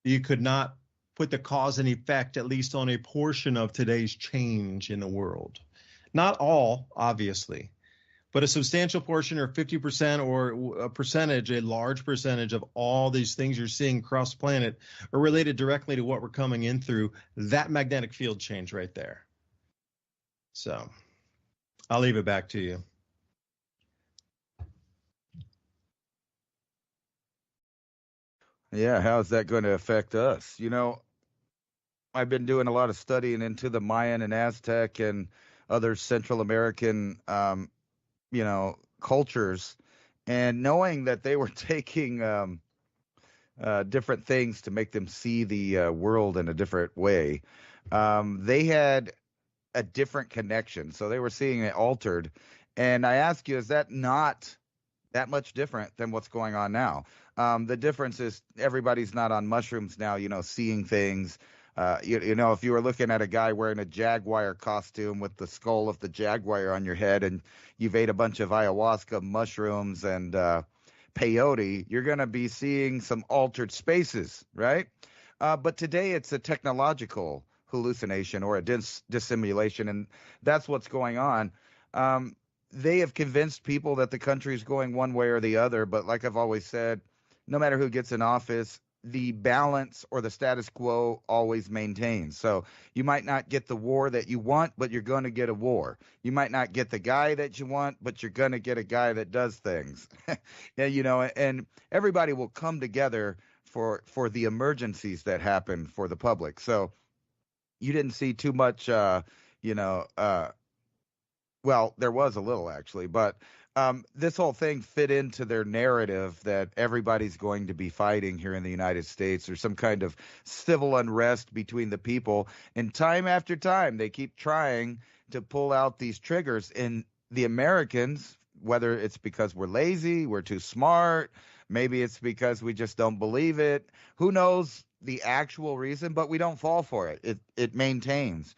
you could not put the cause and effect, at least on a portion of today's change in the world. Not all, obviously, but a substantial portion, or 50% or a percentage, a large percentage of all these things you're seeing across the planet are related directly to what we're coming in through that magnetic field change right there. So I'll leave it back to you. Yeah, how's that going to affect us? I've been doing a lot of studying into the Mayan and Aztec and other Central American, cultures, and knowing that they were taking different things to make them see the world in a different way. They had a different connection, so they were seeing it altered. And I ask you, is that not that much different than what's going on now? The difference is everybody's not on mushrooms now, seeing things. If you were looking at a guy wearing a jaguar costume with the skull of the jaguar on your head and you've ate a bunch of ayahuasca mushrooms and peyote, you're going to be seeing some altered spaces, right? But today it's a technological hallucination or a dissimulation, and that's what's going on. They have convinced people that the country is going one way or the other, but like I've always said, no matter who gets in office, the balance or the status quo always maintains. So you might not get the war that you want, but you're going to get a war. You might not get the guy that you want, but you're going to get a guy that does things. And everybody will come together for the emergencies that happen for the public. So you didn't see too much, well, there was a little actually, but this whole thing fit into their narrative that everybody's going to be fighting here in the United States or some kind of civil unrest between the people. And time after time, they keep trying to pull out these triggers. And the Americans, whether it's because we're lazy, we're too smart, maybe it's because we just don't believe it. Who knows the actual reason, but we don't fall for it. It maintains.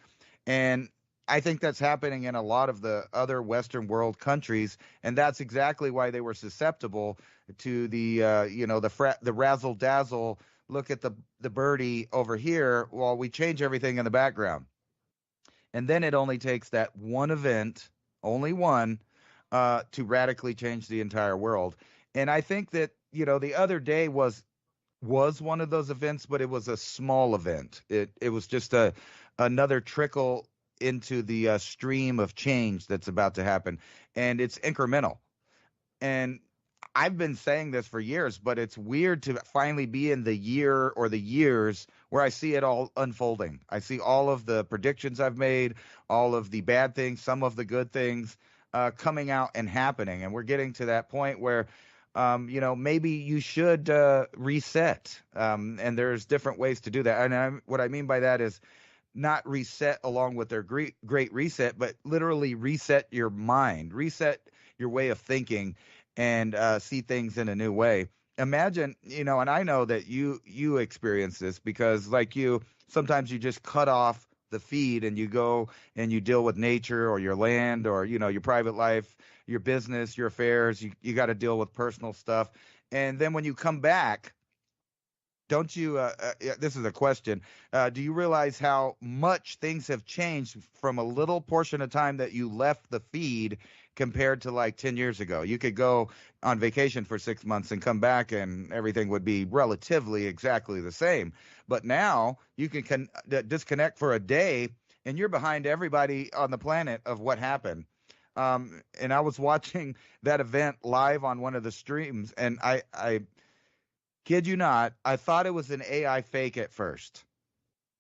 And I think that's happening in a lot of the other Western world countries, and that's exactly why they were susceptible to the razzle dazzle. Look at the birdie over here while we change everything in the background. And then it only takes that one event, only one, to radically change the entire world. And I think that, the other day was one of those events, but it was a small event. It was just another trickle into the stream of change that's about to happen, and it's incremental. And I've been saying this for years, but it's weird to finally be in the year or the years where I see it all unfolding. I see all of the predictions I've made, all of the bad things, some of the good things coming out and happening. And we're getting to that point where, maybe you should reset. And there's different ways to do that. And what I mean by that is not reset along with their great reset, but literally reset your mind, reset your way of thinking, and see things in a new way. Imagine, and I know that you experience this because, like you, sometimes you just cut off the feed and you go and you deal with nature or your land or your private life, your business, your affairs. You got to deal with personal stuff, and then when you come back, don't you this is a question, do you realize how much things have changed from a little portion of time that you left the feed compared to like 10 years ago? You could go on vacation for 6 months and come back and everything would be relatively exactly the same, but now you can disconnect for a day and you're behind everybody on the planet of what happened. And I was watching that event live on one of the streams, and I kid you not, I thought it was an AI fake at first.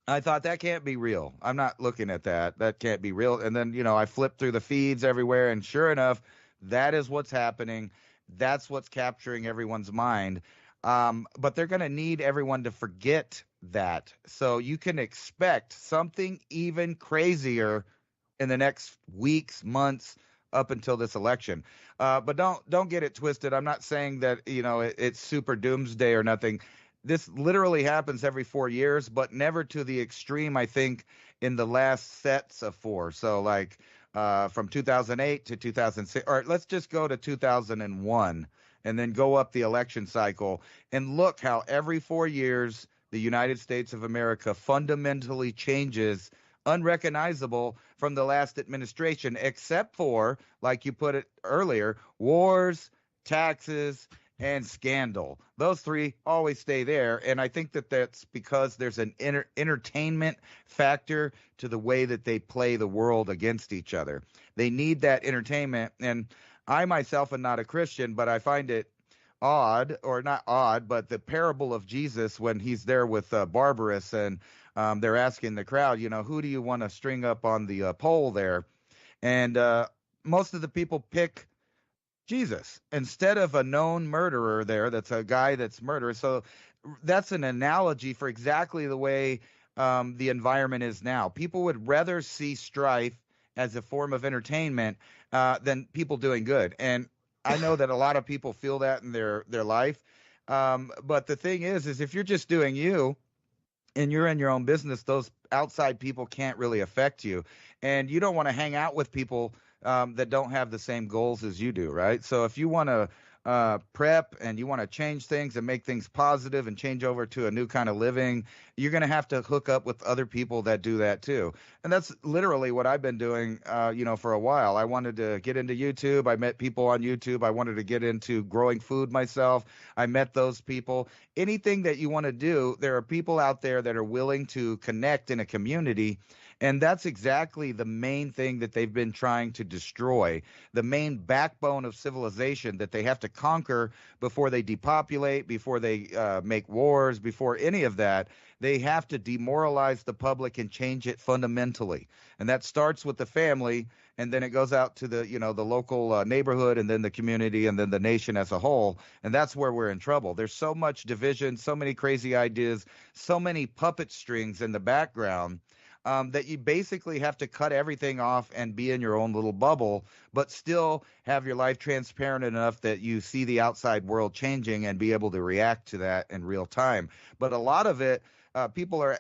I thought that can't be real. I'm not looking at that. That can't be real. And then, I flipped through the feeds everywhere, and sure enough, that is what's happening. That's what's capturing everyone's mind. But they're going to need everyone to forget that. So you can expect something even crazier in the next weeks, months, up until this election. But don't get it twisted. I'm not saying that, it's super doomsday or nothing. This literally happens every 4 years, but never to the extreme, I think, in the last sets of four. So like from 2008 to 2006, or let's just go to 2001 and then go up the election cycle and look how every 4 years the United States of America fundamentally changes, unrecognizable from the last administration, except for, like you put it earlier, wars, taxes, and scandal. Those three always stay there. And I think that that's because there's an entertainment factor to the way that they play the world against each other. They need that entertainment. And I myself am not a Christian, but I find it odd, or not odd, but the parable of Jesus when he's there with Barbarus, and they're asking the crowd, who do you want to string up on the pole there? And most of the people pick Jesus instead of a known murderer there. That's a guy that's murdered. So that's an analogy for exactly the way the environment is now. People would rather see strife as a form of entertainment than people doing good. And I know that a lot of people feel that in their life. But the thing is if you're just doing you and you're in your own business, those outside people can't really affect you. And you don't want to hang out with people that don't have the same goals as you do, right? So if you want to prep and you want to change things and make things positive and change over to a new kind of living, you're going to have to hook up with other people that do that too. And that's literally what I've been doing, for a while. I wanted to get into YouTube. I met people on YouTube. I wanted to get into growing food myself. I met those people. Anything that you want to do, there are people out there that are willing to connect in a community. And that's exactly the main thing that they've been trying to destroy, the main backbone of civilization that they have to conquer before they depopulate, before they make wars, before any of that. They have to demoralize the public and change it fundamentally. And that starts with the family, and then it goes out to the local neighborhood, and then the community, and then the nation as a whole. And that's where we're in trouble. There's so much division, so many crazy ideas, so many puppet strings in the background, that you basically have to cut everything off and be in your own little bubble, but still have your life transparent enough that you see the outside world changing and be able to react to that in real time. But a lot of it, people are,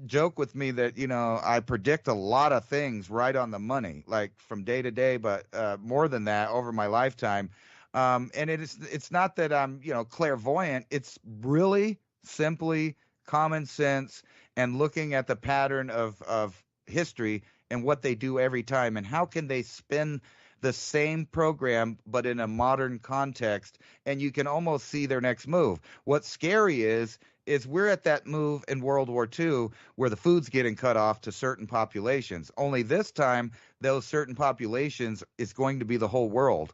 joke with me that, I predict a lot of things right on the money, like from day to day, but more than that over my lifetime. And it's not that I'm, clairvoyant. It's really simply common sense and looking at the pattern of history and what they do every time, and how can they spin the same program but in a modern context, and you can almost see their next move. What's scary is we're at that move in World War II where the food's getting cut off to certain populations. Only this time, those certain populations is going to be the whole world,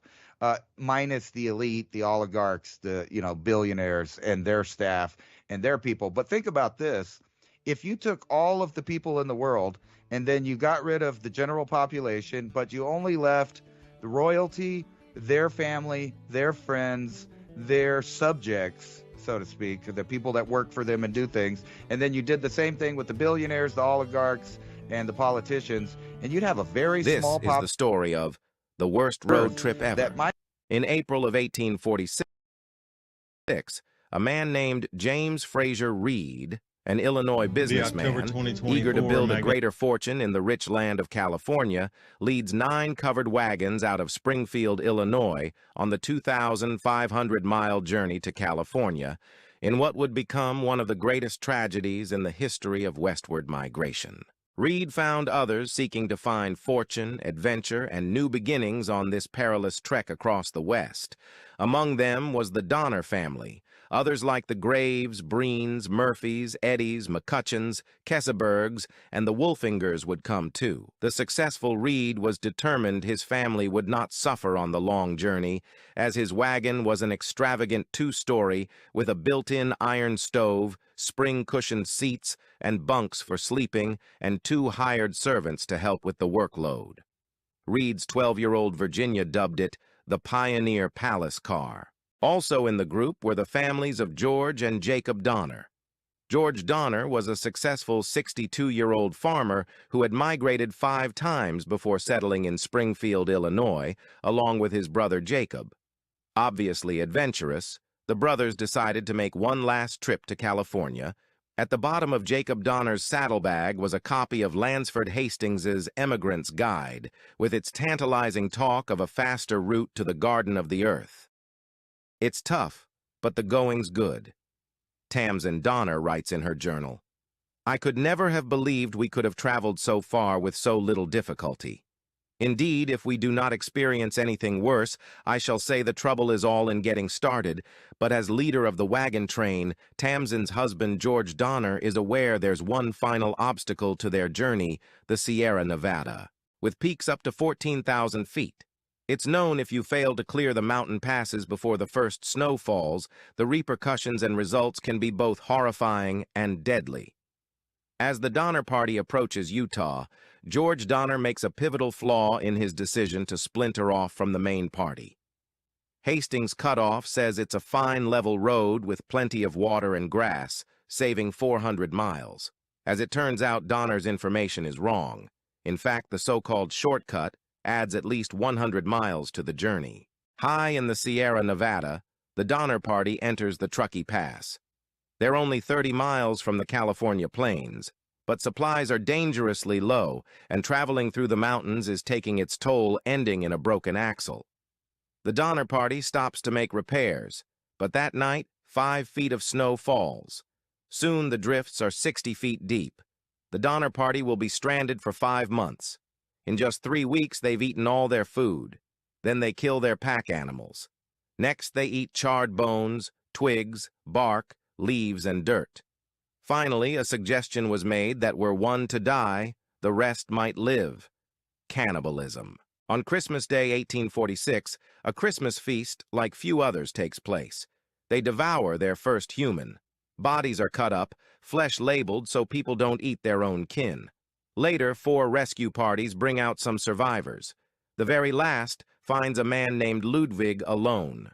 minus the elite, the oligarchs, the billionaires and their staff and their people. But think about this. If you took all of the people in the world and then you got rid of the general population, but you only left the royalty, their family, their friends, their subjects, so to speak, the people that work for them and do things, and then you did the same thing with the billionaires, the oligarchs, and the politicians, and you'd have a very small population. This is the story of the worst road trip ever. In April of 1846, a man named James Fraser Reed, an Illinois businessman, eager to build a greater fortune in the rich land of California, leads 9 covered wagons out of Springfield, Illinois, on the 2,500-mile journey to California, in what would become one of the greatest tragedies in the history of westward migration. Reed found others seeking to find fortune, adventure, and new beginnings on this perilous trek across the West. Among them was the Donner family. Others like the Graves, Breens, Murphys, Eddies, McCutcheons, Kesebergs, and the Wolfingers would come too. The successful Reed was determined his family would not suffer on the long journey, as his wagon was an extravagant 2-story with a built-in iron stove, spring-cushioned seats, and bunks for sleeping, and 2 hired servants to help with the workload. Reed's 12-year-old Virginia dubbed it the Pioneer Palace Car. Also in the group were the families of George and Jacob Donner. George Donner was a successful 62-year-old farmer who had migrated 5 times before settling in Springfield, Illinois, along with his brother Jacob. Obviously adventurous, the brothers decided to make one last trip to California. At the bottom of Jacob Donner's saddlebag was a copy of Lansford Hastings's Emigrant's Guide, with its tantalizing talk of a faster route to the Garden of the Earth. It's tough, but the going's good. Tamsin Donner writes in her journal, "I could never have believed we could have traveled so far with so little difficulty. Indeed, if we do not experience anything worse, I shall say the trouble is all in getting started, but as leader of the wagon train, Tamsin's husband George Donner is aware there's one final obstacle to their journey, the Sierra Nevada, with peaks up to 14,000 feet. It's known if you fail to clear the mountain passes before the first snow falls, the repercussions and results can be both horrifying and deadly." As the Donner Party approaches Utah, George Donner makes a pivotal flaw in his decision to splinter off from the main party. Hastings Cutoff says it's a fine level road with plenty of water and grass, saving 400 miles. As it turns out, Donner's information is wrong. In fact, the so-called shortcut adds at least 100 miles to the journey. High in the Sierra Nevada, the Donner Party enters the Truckee Pass. They're only 30 miles from the California plains, but supplies are dangerously low, and traveling through the mountains is taking its toll, ending in a broken axle. The Donner Party stops to make repairs, but that night, 5 feet of snow falls. Soon the drifts are 60 feet deep. The Donner Party will be stranded for 5 months. In just 3 weeks, they've eaten all their food. Then they kill their pack animals. Next, they eat charred bones, twigs, bark, leaves, and dirt. Finally, a suggestion was made that were one to die, the rest might live. Cannibalism. On Christmas Day, 1846, a Christmas feast like few others takes place. They devour their first human. Bodies are cut up, flesh labeled so people don't eat their own kin. Later, 4 rescue parties bring out some survivors. The very last finds a man named Ludwig alone.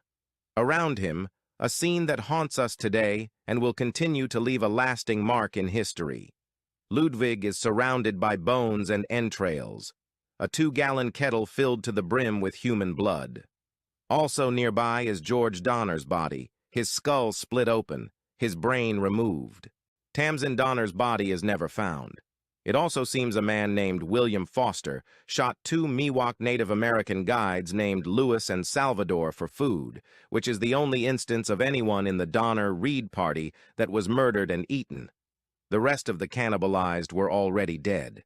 Around him, a scene that haunts us today and will continue to leave a lasting mark in history. Ludwig is surrounded by bones and entrails, a 2-gallon kettle filled to the brim with human blood. Also nearby is George Donner's body, his skull split open, his brain removed. Tamsin Donner's body is never found. It also seems a man named William Foster shot 2 Miwok Native American guides named Lewis and Salvador for food, which is the only instance of anyone in the Donner-Reed party that was murdered and eaten. The rest of the cannibalized were already dead.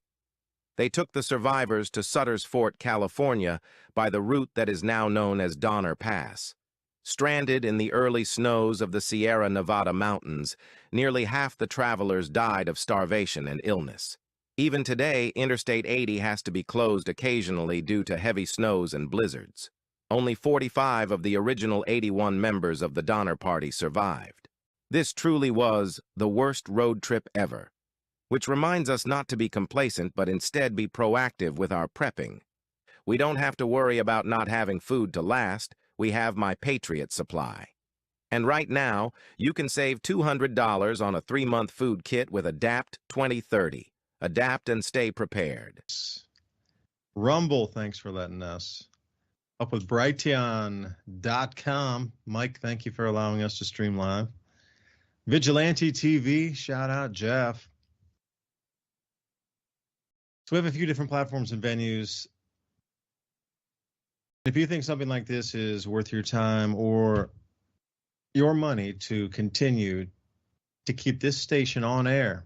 They took the survivors to Sutter's Fort, California, by the route that is now known as Donner Pass. Stranded in the early snows of the Sierra Nevada mountains, nearly half the travelers died of starvation and illness. Even today, Interstate 80 has to be closed occasionally due to heavy snows and blizzards. Only 45 of the original 81 members of the Donner Party survived. This truly was the worst road trip ever, which reminds us not to be complacent but instead be proactive with our prepping. We don't have to worry about not having food to last. We have My Patriot Supply. And right now, you can save $200 on a 3-month food kit with Adapt 2030. Adapt and stay prepared. Rumble, thanks for letting us. Up with Brighteon.com. Mike, thank you for allowing us to stream live. Vigilante TV, shout out Jeff. So we have a few different platforms and venues. If you think something like this is worth your time or your money to continue to keep this station on air,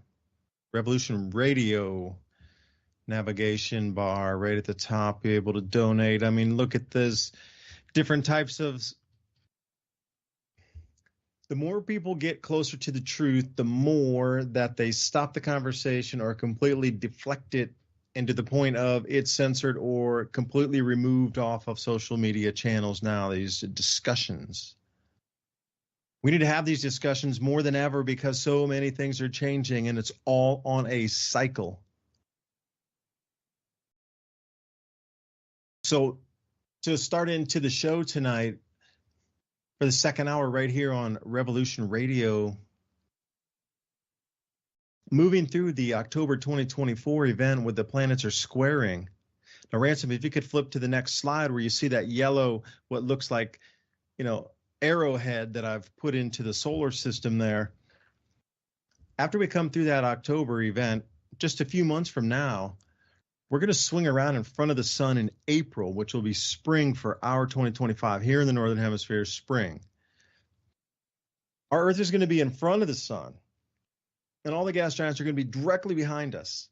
Revolution Radio navigation bar right at the top, be able to donate. I mean, look at this different types of. The more people get closer to the truth, the more that they stop the conversation or completely deflect it and to the point of it's censored or completely removed off of social media channels now, these discussions. We need to have these discussions more than ever because so many things are changing and it's all on a cycle. So to start into the show tonight, for the second hour right here on Revolution Radio, moving through the October 2024 event where the planets are squaring. Now, Ransom, if you could flip to the next slide where you see that yellow, what looks like, arrowhead that I've put into the solar system there. After we come through that October event, just a few months from now, we're going to swing around in front of the sun in April, which will be spring for our 2025 here in the Northern Hemisphere, spring. Our Earth is going to be in front of the sun, and all the gas giants are going to be directly behind us.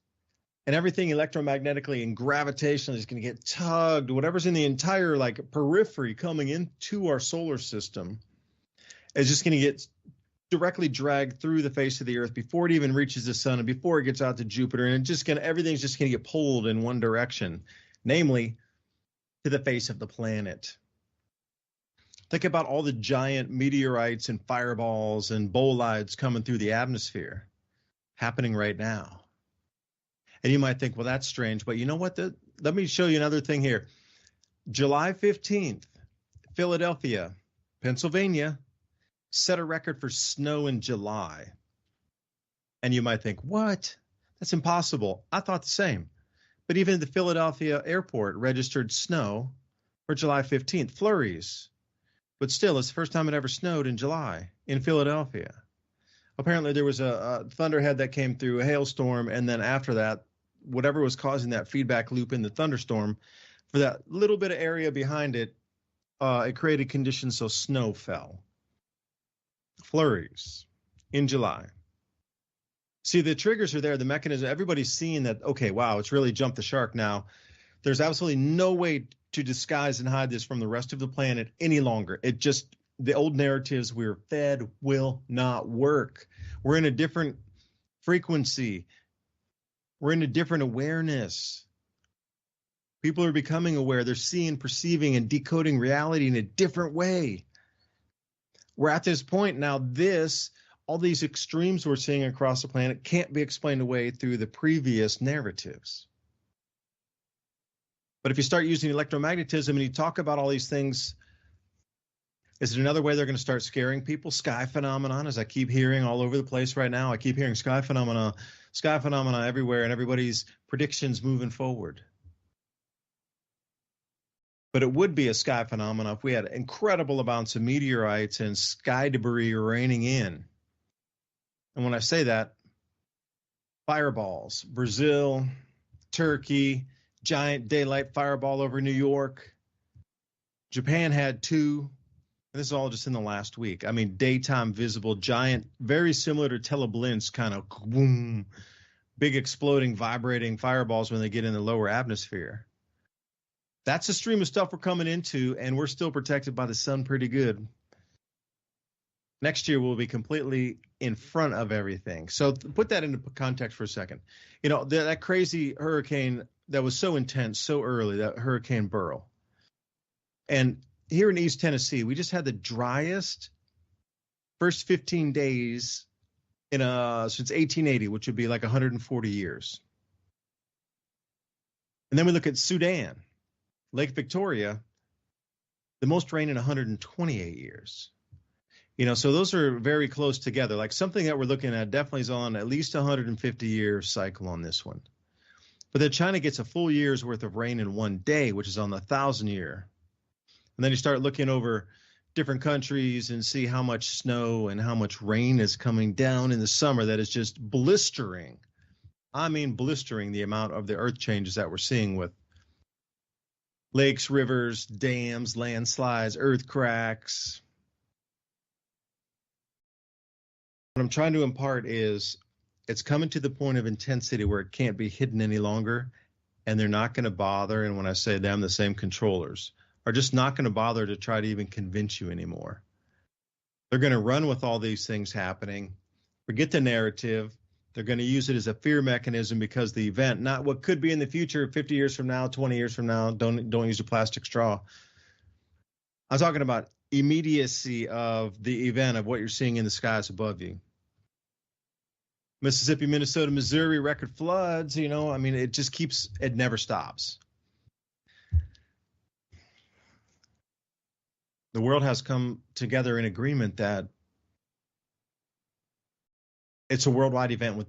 And everything electromagnetically and gravitationally is going to get tugged, whatever's in the entire periphery coming into our solar system is just going to get directly dragged through the face of the Earth before it even reaches the sun and before it gets out to Jupiter. And everything's just going to get pulled in one direction, namely to the face of the planet. Think about all the giant meteorites and fireballs and bolides coming through the atmosphere happening right now. And you might think, well, that's strange, but you know what? Let me show you another thing here. July 15th, Philadelphia, Pennsylvania, set a record for snow in July. And you might think, what? That's impossible. I thought the same. But even the Philadelphia airport registered snow for July 15th, flurries. But still, it's the first time it ever snowed in July in Philadelphia. Apparently, there was a thunderhead that came through, a hailstorm, and then after that, whatever was causing that feedback loop in the thunderstorm, for that little bit of area behind it, it created conditions so snow fell. Flurries in July. See, the triggers are there, the mechanism, everybody's seeing that, okay, wow, it's really jumped the shark now. There's absolutely no way to disguise and hide this from the rest of the planet any longer. The old narratives we're fed will not work. We're in a different frequency. We're in a different awareness. People are becoming aware. They're seeing, perceiving, and decoding reality in a different way. We're at this point now, all these extremes we're seeing across the planet can't be explained away through the previous narratives. But if you start using electromagnetism and you talk about all these things, is it another way they're going to start scaring people? Sky phenomenon, as I keep hearing all over the place right now. I keep hearing sky phenomena everywhere, and everybody's predictions moving forward. But it would be a sky phenomenon if we had incredible amounts of meteorites and sky debris raining in. And when I say that, fireballs, Brazil, Turkey, giant daylight fireball over New York. Japan had 2. This is all just in the last week. I mean, daytime visible, giant, very similar to Teleblinsk kind of boom, big exploding, vibrating fireballs when they get in the lower atmosphere. That's the stream of stuff we're coming into, and we're still protected by the sun pretty good. Next year, we'll be completely in front of everything. So put that into context for a second. You know, that crazy hurricane that was so intense so early, that Hurricane Beryl. And here in East Tennessee, we just had the driest first 15 days since 1880, which would be like 140 years. And then we look at Sudan, Lake Victoria, the most rain in 128 years. You know, so those are very close together. Like something that we're looking at definitely is on at least 150-year cycle on this one. But then China gets a full year's worth of rain in one day, which is on the 1,000-year. And then you start looking over different countries and see how much snow and how much rain is coming down in the summer that is just blistering. I mean, blistering the amount of the earth changes that we're seeing with lakes, rivers, dams, landslides, earth cracks. What I'm trying to impart is it's coming to the point of intensity where it can't be hidden any longer, and they're not going to bother. And when I say them, the same controllers are just not going to bother to try to even convince you anymore. They're going to run with all these things happening, forget the narrative. They're going to use it as a fear mechanism because the event, not what could be in the future, 50 years from now, 20 years from now, don't use a plastic straw. I'm talking about immediacy of the event of what you're seeing in the skies above you. Mississippi, Minnesota, Missouri, record floods, you know, I mean, it just keeps, it never stops. The world has come together in agreement that it's a worldwide event with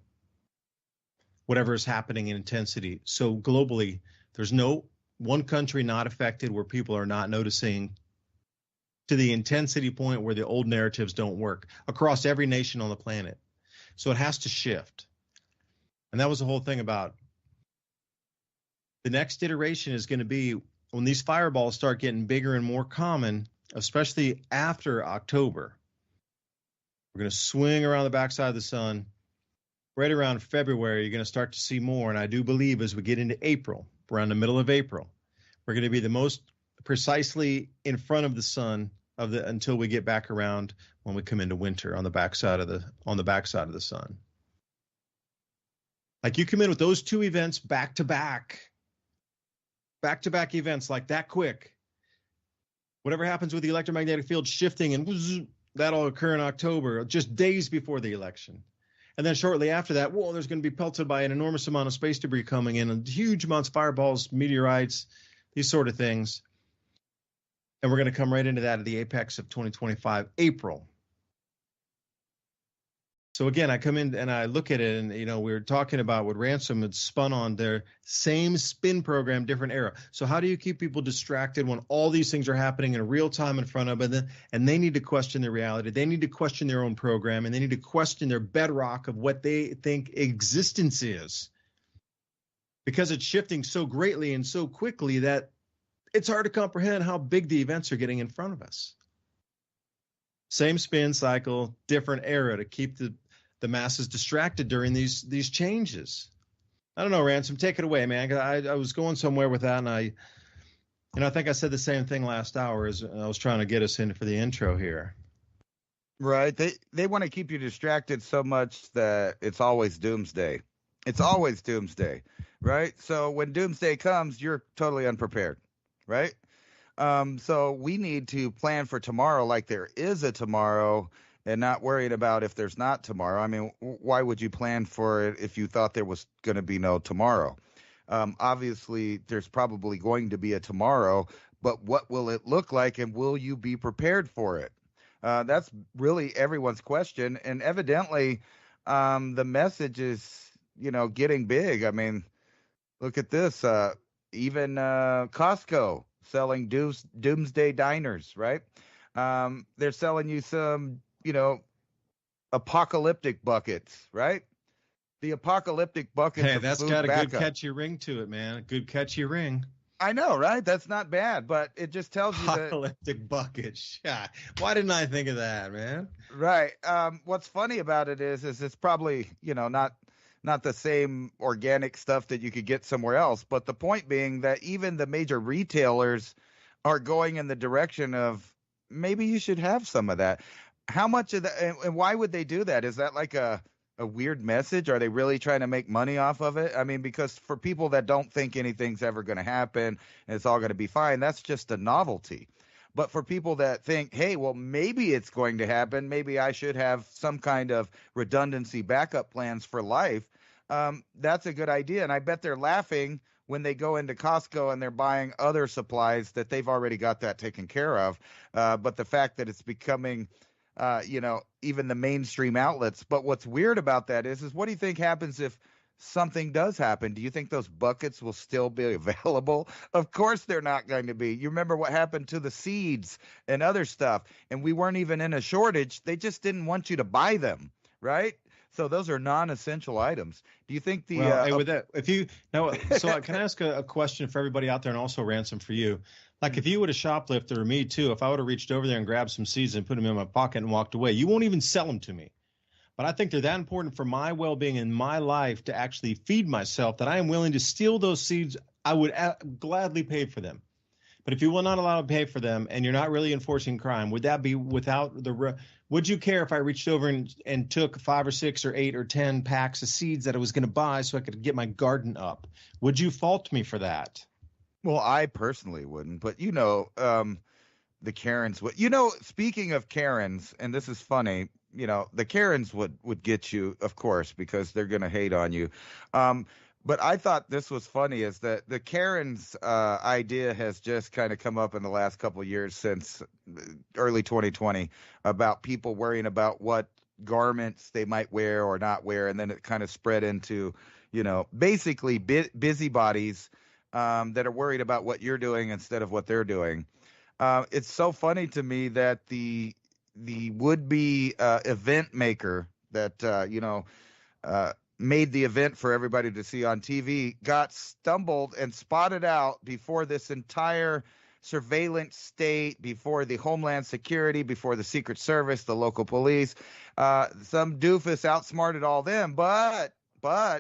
whatever is happening in intensity. So globally, there's no one country not affected where people are not noticing to the intensity point where the old narratives don't work across every nation on the planet. So it has to shift. And that was the whole thing about the next iteration is going to be when these fireballs start getting bigger and more common, especially after October. We're going to swing around the backside of the sun. Right around February, you're going to start to see more. And I do believe as we get into April, around the middle of April, we're going to be the most precisely in front of the sun until we get back around when we come into winter on the backside of the sun. Like you come in with those two events back to back events like that quick. Whatever happens with the electromagnetic field shifting and whoosh, that'll occur in October, just days before the election. And then shortly after that, there's going to be pelted by an enormous amount of space debris coming in, and huge amounts of fireballs, meteorites, these sort of things. And we're going to come right into that at the apex of 2025, April. So again, I come in and I look at it, and we were talking about what Ransom had spun on their same spin program, different era. So how do you keep people distracted when all these things are happening in real time in front of them, and they need to question their reality, they need to question their own program, and they need to question their bedrock of what they think existence is, because it's shifting so greatly and so quickly that it's hard to comprehend how big the events are getting in front of us. Same spin cycle, different era to keep the masses distracted during these changes. I don't know, Ransom, take it away, man. I was going somewhere with that, and I think I said the same thing last hour as I was trying to get us in for the intro here. Right. They want to keep you distracted so much that it's always doomsday. It's always doomsday, right? So when doomsday comes, you're totally unprepared, right? So we need to plan for tomorrow like there is a tomorrow, and not worried about if there's not tomorrow. I mean, why would you plan for it if you thought there was going to be no tomorrow? Obviously, there's probably going to be a tomorrow, but what will it look like, and will you be prepared for it? That's really everyone's question, and evidently the message is, getting big. I mean, look at this. Even Costco selling doomsday diners, right? They're selling you some apocalyptic buckets, right? The apocalyptic buckets. Hey, that's got a good catchy ring to it, man. A good catchy ring. I know, right? That's not bad, but it just tells you that apocalyptic buckets. Yeah. Why didn't I think of that, man? Right. What's funny about it is it's probably, not not the same organic stuff that you could get somewhere else. But the point being that even the major retailers are going in the direction of maybe you should have some of that. How much of that, and why would they do that? Is that like a weird message? Are they really trying to make money off of it? I mean, because for people that don't think anything's ever going to happen and it's all going to be fine, that's just a novelty. But for people that think, hey, well, maybe it's going to happen, maybe I should have some kind of redundancy backup plans for life, that's a good idea. And I bet they're laughing when they go into Costco and they're buying other supplies that they've already got that taken care of. But the fact that it's becoming even the mainstream outlets. But what's weird about that is what do you think happens if something does happen? Do you think those buckets will still be available? Of course they're not going to be. You remember what happened to the seeds and other stuff, and we weren't even in a shortage. They just didn't want you to buy them, right? So those are non-essential items. Do you think the hey, with that, if you now, so can I ask a question for everybody out there, and also Ransom for you? Like if you would have shoplifted, or me too, if I would have reached over there and grabbed some seeds and put them in my pocket and walked away, you won't even sell them to me. But I think they're that important for my well-being in my life to actually feed myself that I am willing to steal those seeds. I would gladly pay for them. But if you will not allow to pay for them and you're not really enforcing crime, would that be without the would you care if I reached over and took 5 or 6 or 8 or 10 packs of seeds that I was going to buy so I could get my garden up? Would you fault me for that? Well, I personally wouldn't, but the Karens would. Speaking of Karens, and this is funny, the Karens would get you, of course, because they're going to hate on you. But I thought this was funny is that the Karens idea has just kind of come up in the last couple of years since early 2020 about people worrying about what garments they might wear or not wear. And then it kind of spread into, basically busybodies that are worried about what you're doing instead of what they're doing. It's so funny to me that the would-be event maker that, made the event for everybody to see on TV got stumbled and spotted out before this entire surveillance state, before the Homeland Security, before the Secret Service, the local police. Some doofus outsmarted all them, but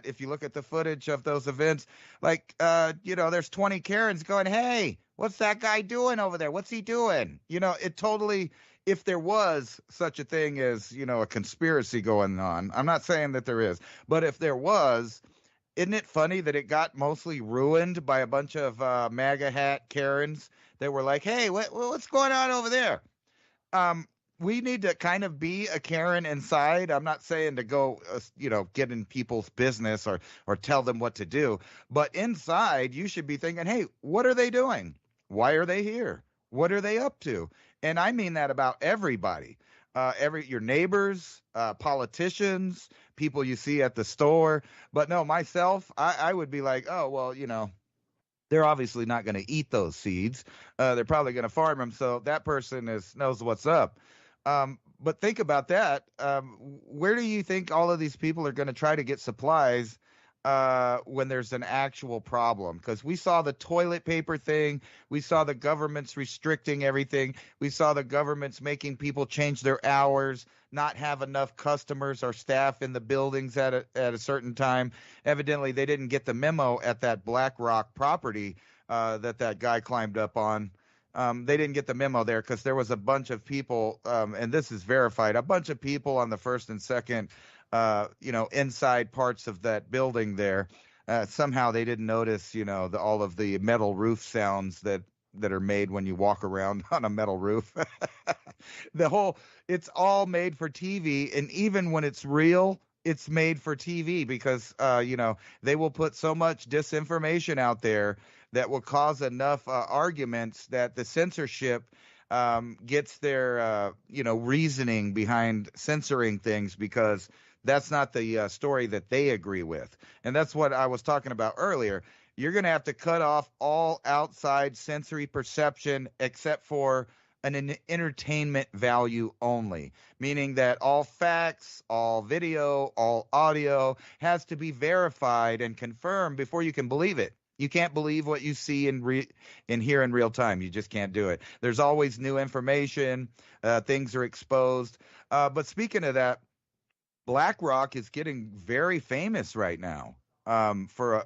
if you look at the footage of those events, there's 20 Karens going, hey, what's that guy doing over there? What's he doing? It totally, if there was such a thing as, a conspiracy going on, I'm not saying that there is, but if there was, isn't it funny that it got mostly ruined by a bunch of MAGA hat Karens that were like, hey, what's going on over there? We need to kind of be a Karen inside. I'm not saying to go, get in people's business or tell them what to do. But inside, you should be thinking, hey, what are they doing? Why are they here? What are they up to? And I mean that about everybody. Your neighbors, politicians, people you see at the store. But no, myself, I would be like, oh, well, they're obviously not going to eat those seeds. They're probably going to farm them. So that person knows what's up. But think about that. Where do you think all of these people are going to try to get supplies when there's an actual problem? Because we saw the toilet paper thing. We saw the government's restricting everything. We saw the government's making people change their hours, not have enough customers or staff in the buildings at a certain time. Evidently, they didn't get the memo at that Black Rock property that guy climbed up on. They didn't get the memo there because there was a bunch of people, and this is verified, a bunch of people on the first and second, inside parts of that building there. Somehow they didn't notice, all of the metal roof sounds that are made when you walk around on a metal roof. It's all made for TV. And even when it's real, it's made for TV because, they will put so much disinformation out there that will cause enough arguments that the censorship gets their, reasoning behind censoring things because that's not the story that they agree with. And that's what I was talking about earlier. You're going to have to cut off all outside sensory perception except for an entertainment value only, meaning that all facts, all video, all audio has to be verified and confirmed before you can believe it. You can't believe what you see and hear in real time. You just can't do it. There's always new information. Things are exposed. But speaking of that, BlackRock is getting very famous right now, for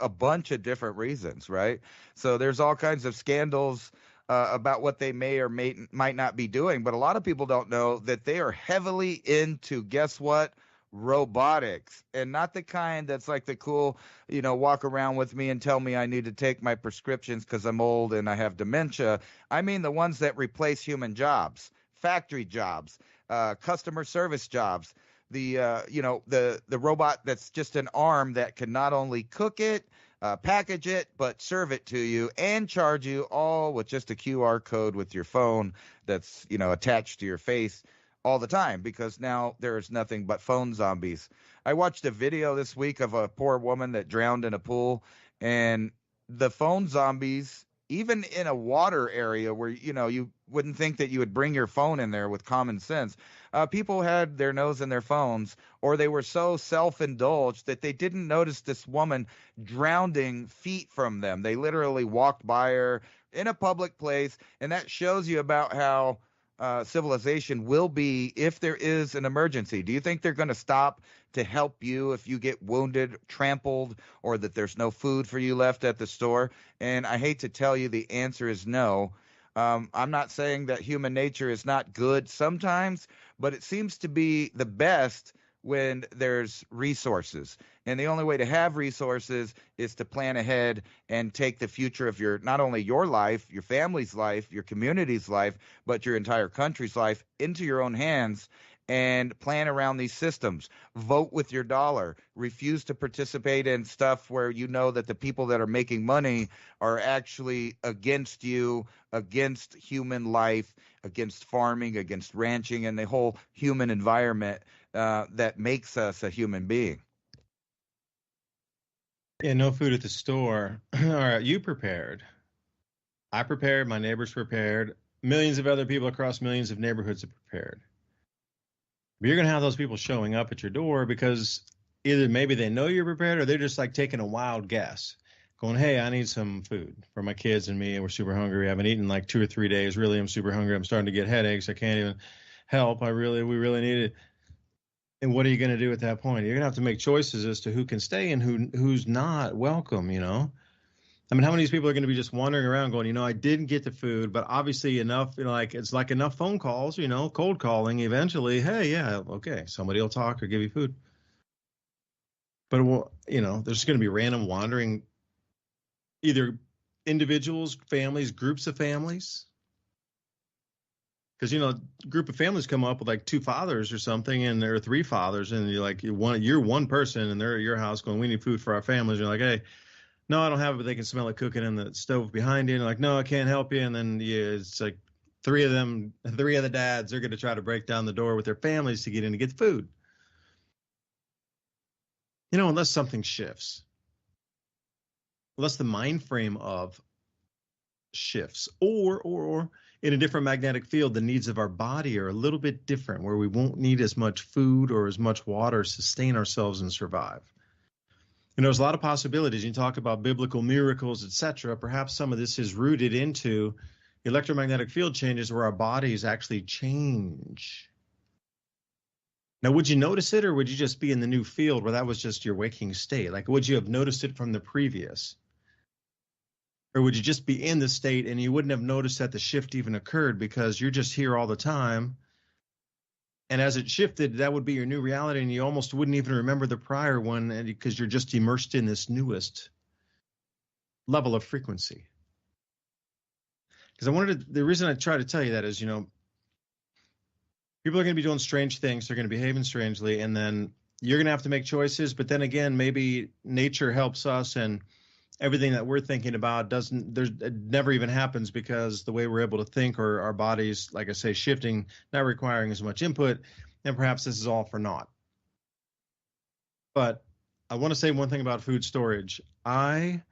a bunch of different reasons, right? So there's all kinds of scandals about what they may or might not be doing, but a lot of people don't know that they are heavily into, guess what? Robotics, and not the kind that's like the cool, walk around with me and tell me I need to take my prescriptions because I'm old and I have dementia. I mean the ones that replace human jobs, factory jobs, customer service jobs. The robot that's just an arm that can not only cook it, package it, but serve it to you and charge you, all with just a QR code with your phone that's attached to your face all the time, because now there's nothing but phone zombies. I watched a video this week of a poor woman that drowned in a pool, and the phone zombies, even in a water area where you wouldn't think that you would bring your phone in there with common sense, people had their nose in their phones, or they were so self-indulged that they didn't notice this woman drowning feet from them. They literally walked by her in a public place, and that shows you about how civilization will be if there is an emergency. Do you think they're going to stop to help you if you get wounded, trampled, or that there's no food for you left at the store? And I hate to tell you, the answer is no. I'm not saying that human nature is not good sometimes, but it seems to be the best when there's resources. And the only way to have resources is to plan ahead and take the future of not only your life, your family's life, your community's life, but your entire country's life into your own hands and plan around these systems. Vote with your dollar. Refuse to participate in stuff where you know that the people that are making money are actually against you, against human life, against farming, against ranching, and the whole human environment that makes us a human being. Yeah, no food at the store. All right, you prepared. I prepared. My neighbors prepared. Millions of other people across millions of neighborhoods are prepared. But you're going to have those people showing up at your door because either maybe they know you're prepared, or they're just like taking a wild guess, going, hey, I need some food for my kids and me, and we're super hungry. We haven't eaten like 2 or 3 days. Really, I'm super hungry. I'm starting to get headaches. I can't even help. We really need it. And what are you going to do at that point? You're going to have to make choices as to who can stay and who's not welcome, I mean, how many of these people are going to be just wandering around going, I didn't get the food, but obviously enough, it's like enough phone calls, cold calling eventually. Hey, yeah, okay, somebody will talk or give you food. But, there's going to be random wandering, either individuals, families, groups of families. Because, a group of families come up with like 2 fathers or something, and there are 3 fathers, and you're one person, and they're at your house going, we need food for our families. You're like, hey, no, I don't have it, but they can smell it cooking in the stove behind you. And like, no, I can't help you. And then it's like 3 of the dads are going to try to break down the door with their families to get in to get the food. Unless something shifts, unless the mind frame of shifts, or in a different magnetic field, the needs of our body are a little bit different, where we won't need as much food or as much water to sustain ourselves and survive. There's a lot of possibilities. You talk about biblical miracles, etc. Perhaps some of this is rooted into electromagnetic field changes where our bodies actually change. Now, would you notice it, or would you just be in the new field where that was just your waking state? Like, would you have noticed it from the previous? Or would you just be in the state and you wouldn't have noticed that the shift even occurred because you're just here all the time? And as it shifted, that would be your new reality, and you almost wouldn't even remember the prior one because you're just immersed in this newest level of frequency. Because the reason I try to tell you that is, people are going to be doing strange things. They're going to be behaving strangely, and then you're going to have to make choices. But then again, maybe nature helps us, and everything that we're thinking about it never even happens because the way we're able to think, or our bodies, like I say, shifting, not requiring as much input, and perhaps this is all for naught. But I want to say one thing about food storage. Way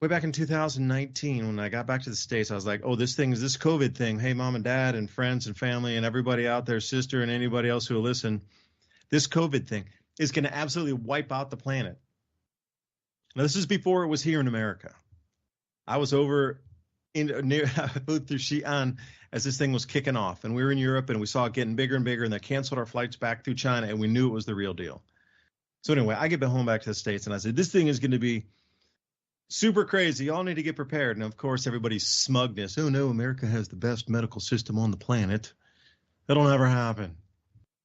back in 2019, when I got back to the States, I was like, this COVID thing. Hey, mom and dad and friends and family and everybody out there, sister and anybody else who will listen, this COVID thing is going to absolutely wipe out the planet. Now, this is before it was here in America. I was over flew through Xi'an as this thing was kicking off. And we were in Europe, and we saw it getting bigger and bigger, and they canceled our flights back through China, and we knew it was the real deal. So anyway, I get home back to the States, and I said, this thing is going to be super crazy. Y'all need to get prepared. And, of course, everybody's smugness. Oh, no, America has the best medical system on the planet. That'll never happen.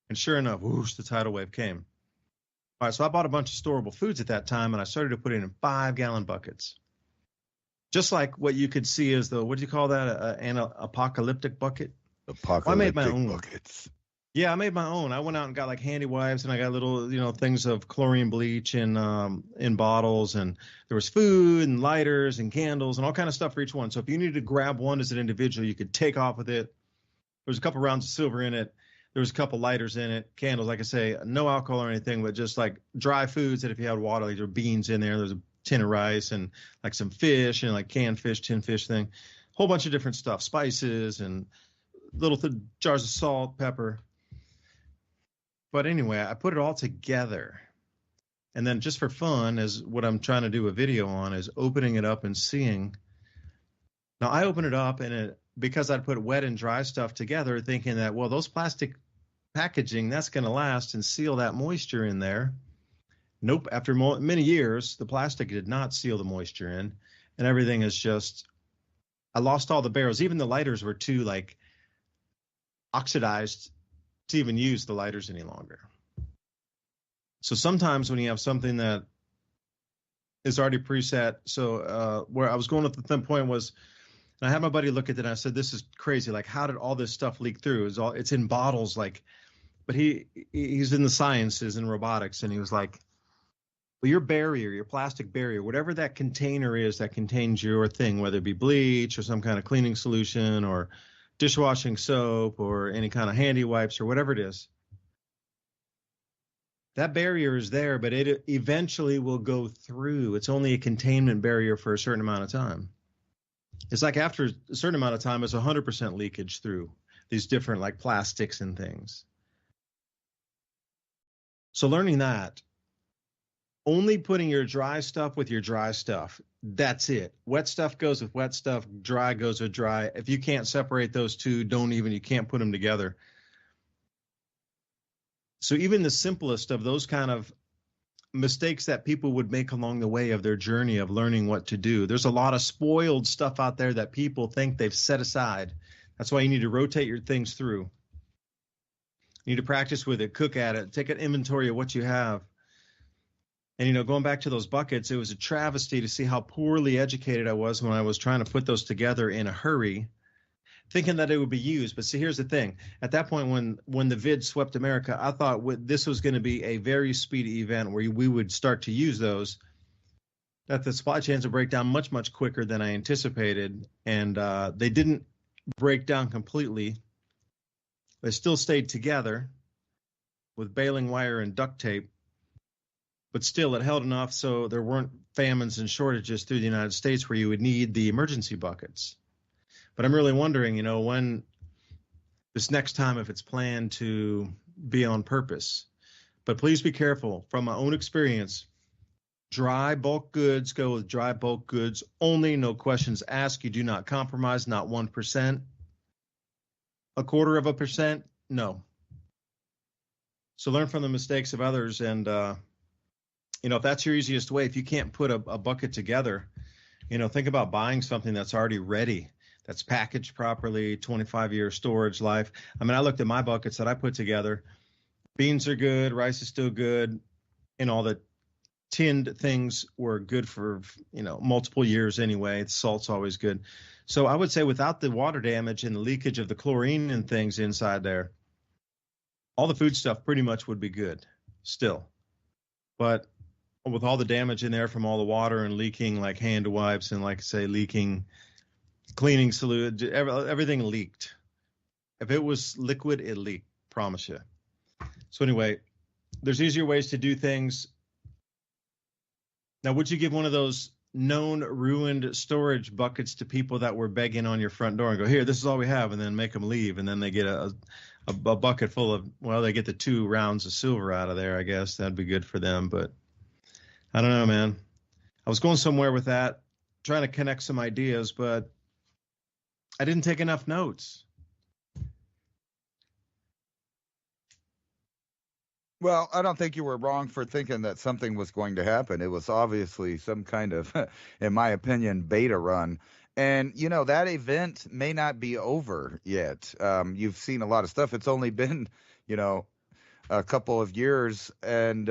And sure enough, whoosh, the tidal wave came. All right, so I bought a bunch of storable foods at that time, and I started to put it in 5-gallon buckets. Just like what you could see as what do you call that, an apocalyptic bucket? Apocalyptic I made my own buckets. Yeah, I made my own. I went out and got like handy wipes, and I got little, things of chlorine bleach in bottles, and there was food and lighters and candles and all kind of stuff for each one. So if you needed to grab one as an individual, you could take off with it. There was a couple rounds of silver in it. There was a couple lighters in it, candles, like I say, no alcohol or anything, but just like dry foods that if you had water, like there were beans in there. There's a tin of rice and like some fish and like canned fish, tin fish thing, whole bunch of different stuff, spices and little jars of salt, pepper. But anyway, I put it all together. And then just for fun, is what I'm trying to do a video on, is opening it up and seeing. Now, I open it up, and because I'd put wet and dry stuff together, thinking that, well, those plastic packaging, that's going to last and seal that moisture in there. Nope. After many years, the plastic did not seal the moisture in, and everything is just, I lost all the barrels. Even the lighters were too like oxidized to even use the lighters any longer. So sometimes when you have something that is already preset, so where I was going with the point was, and I had my buddy look at it, and I said, this is crazy. Like, how did all this stuff leak through? It's in bottles, like, but he's in the sciences and robotics, and he was like, well, your barrier, your plastic barrier, whatever that container is that contains your thing, whether it be bleach or some kind of cleaning solution or dishwashing soap or any kind of handy wipes or whatever it is, that barrier is there, but it eventually will go through. It's only a containment barrier for a certain amount of time. It's like after a certain amount of time, it's 100% leakage through these different like plastics and things. So learning that, only putting your dry stuff with your dry stuff. That's it. Wet stuff goes with wet stuff. Dry goes with dry. If you can't separate those two, you can't put them together. So even the simplest of those kind of mistakes that people would make along the way of their journey of learning what to do. There's a lot of spoiled stuff out there that people think they've set aside. That's why you need to rotate your things through. You need to practice with it, cook at it, take an inventory of what you have. And, going back to those buckets, it was a travesty to see how poorly educated I was when I was trying to put those together in a hurry, thinking that it would be used. But see, here's the thing. At that point, when the vid swept America, I thought this was going to be a very speedy event where we would start to use those, that the supply chains would break down much, much quicker than I anticipated. And they didn't break down completely. They still stayed together with baling wire and duct tape. But still, it held enough so there weren't famines and shortages through the United States where you would need the emergency buckets. But I'm really wondering, when this next time, if it's planned to be on purpose. But please be careful. From my own experience, dry bulk goods go with dry bulk goods only. No questions asked. You do not compromise, not 1%. 0.25%, no. So learn from the mistakes of others, and if that's your easiest way, if you can't put a bucket together, think about buying something that's already ready, that's packaged properly, 25-year storage life. I mean, I looked at my buckets that I put together. Beans are good, rice is still good, and all the tinned things were good for, multiple years anyway. Salt's always good. So I would say without the water damage and the leakage of the chlorine and things inside there, all the food stuff pretty much would be good still. But with all the damage in there from all the water and leaking like hand wipes and like say leaking cleaning fluid, everything leaked. If it was liquid, it leaked, promise you. So anyway, there's easier ways to do things. Now, would you give one of those known ruined storage buckets to people that were begging on your front door and go, here, this is all we have, and then make them leave, and then they get a bucket full of, they get the 2 rounds of silver out of there, I guess. That'd be good for them, but I don't know, man. I was going somewhere with that, trying to connect some ideas, but I didn't take enough notes. Well, I don't think you were wrong for thinking that something was going to happen. It was obviously some kind of, in my opinion, beta run. And, that event may not be over yet. You've seen a lot of stuff. It's only been, a couple of years. And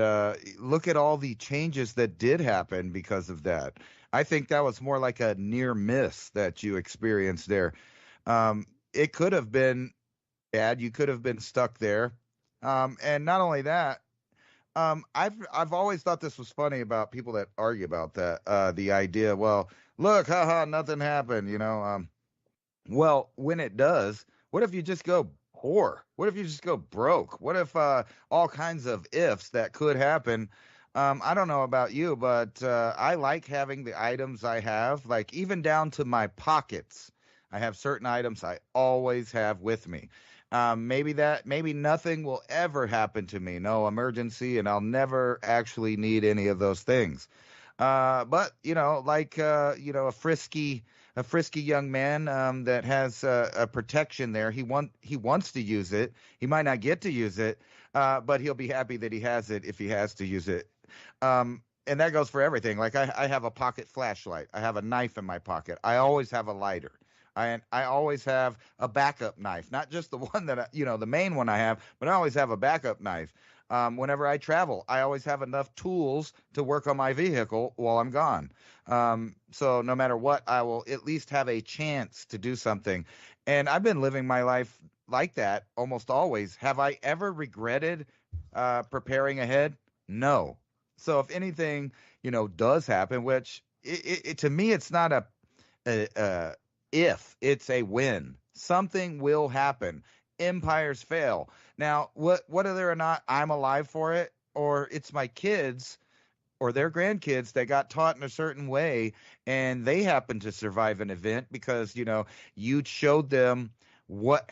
look at all the changes that did happen because of that. I think that was more like a near miss that you experienced there. It could have been bad. You could have been stuck there. And not only that, I've always thought this was funny about people that argue about that. The idea, well, look, haha, nothing happened, well, when it does, what if you just go poor? What if you just go broke? What if all kinds of ifs that could happen? I don't know about you, but I like having the items I have, like even down to my pockets. I have certain items I always have with me. Maybe nothing will ever happen to me, no emergency, and I'll never actually need any of those things. But a frisky young man that has a protection there. He wants to use it. He might not get to use it, but he'll be happy that he has it if he has to use it. And that goes for everything. Like I have a pocket flashlight. I have a knife in my pocket. I always have a lighter. I always have a backup knife, not just the one that, the main one I have, but I always have a backup knife. Whenever I travel, I always have enough tools to work on my vehicle while I'm gone. So no matter what, I will at least have a chance to do something. And I've been living my life like that almost always. Have I ever regretted preparing ahead? No. So if anything, does happen, which to me, it's not if, it's a when. Something will happen. Empires fail. Now, whether or not I'm alive for it, or it's my kids or their grandkids that got taught in a certain way, and they happen to survive an event because, you showed them what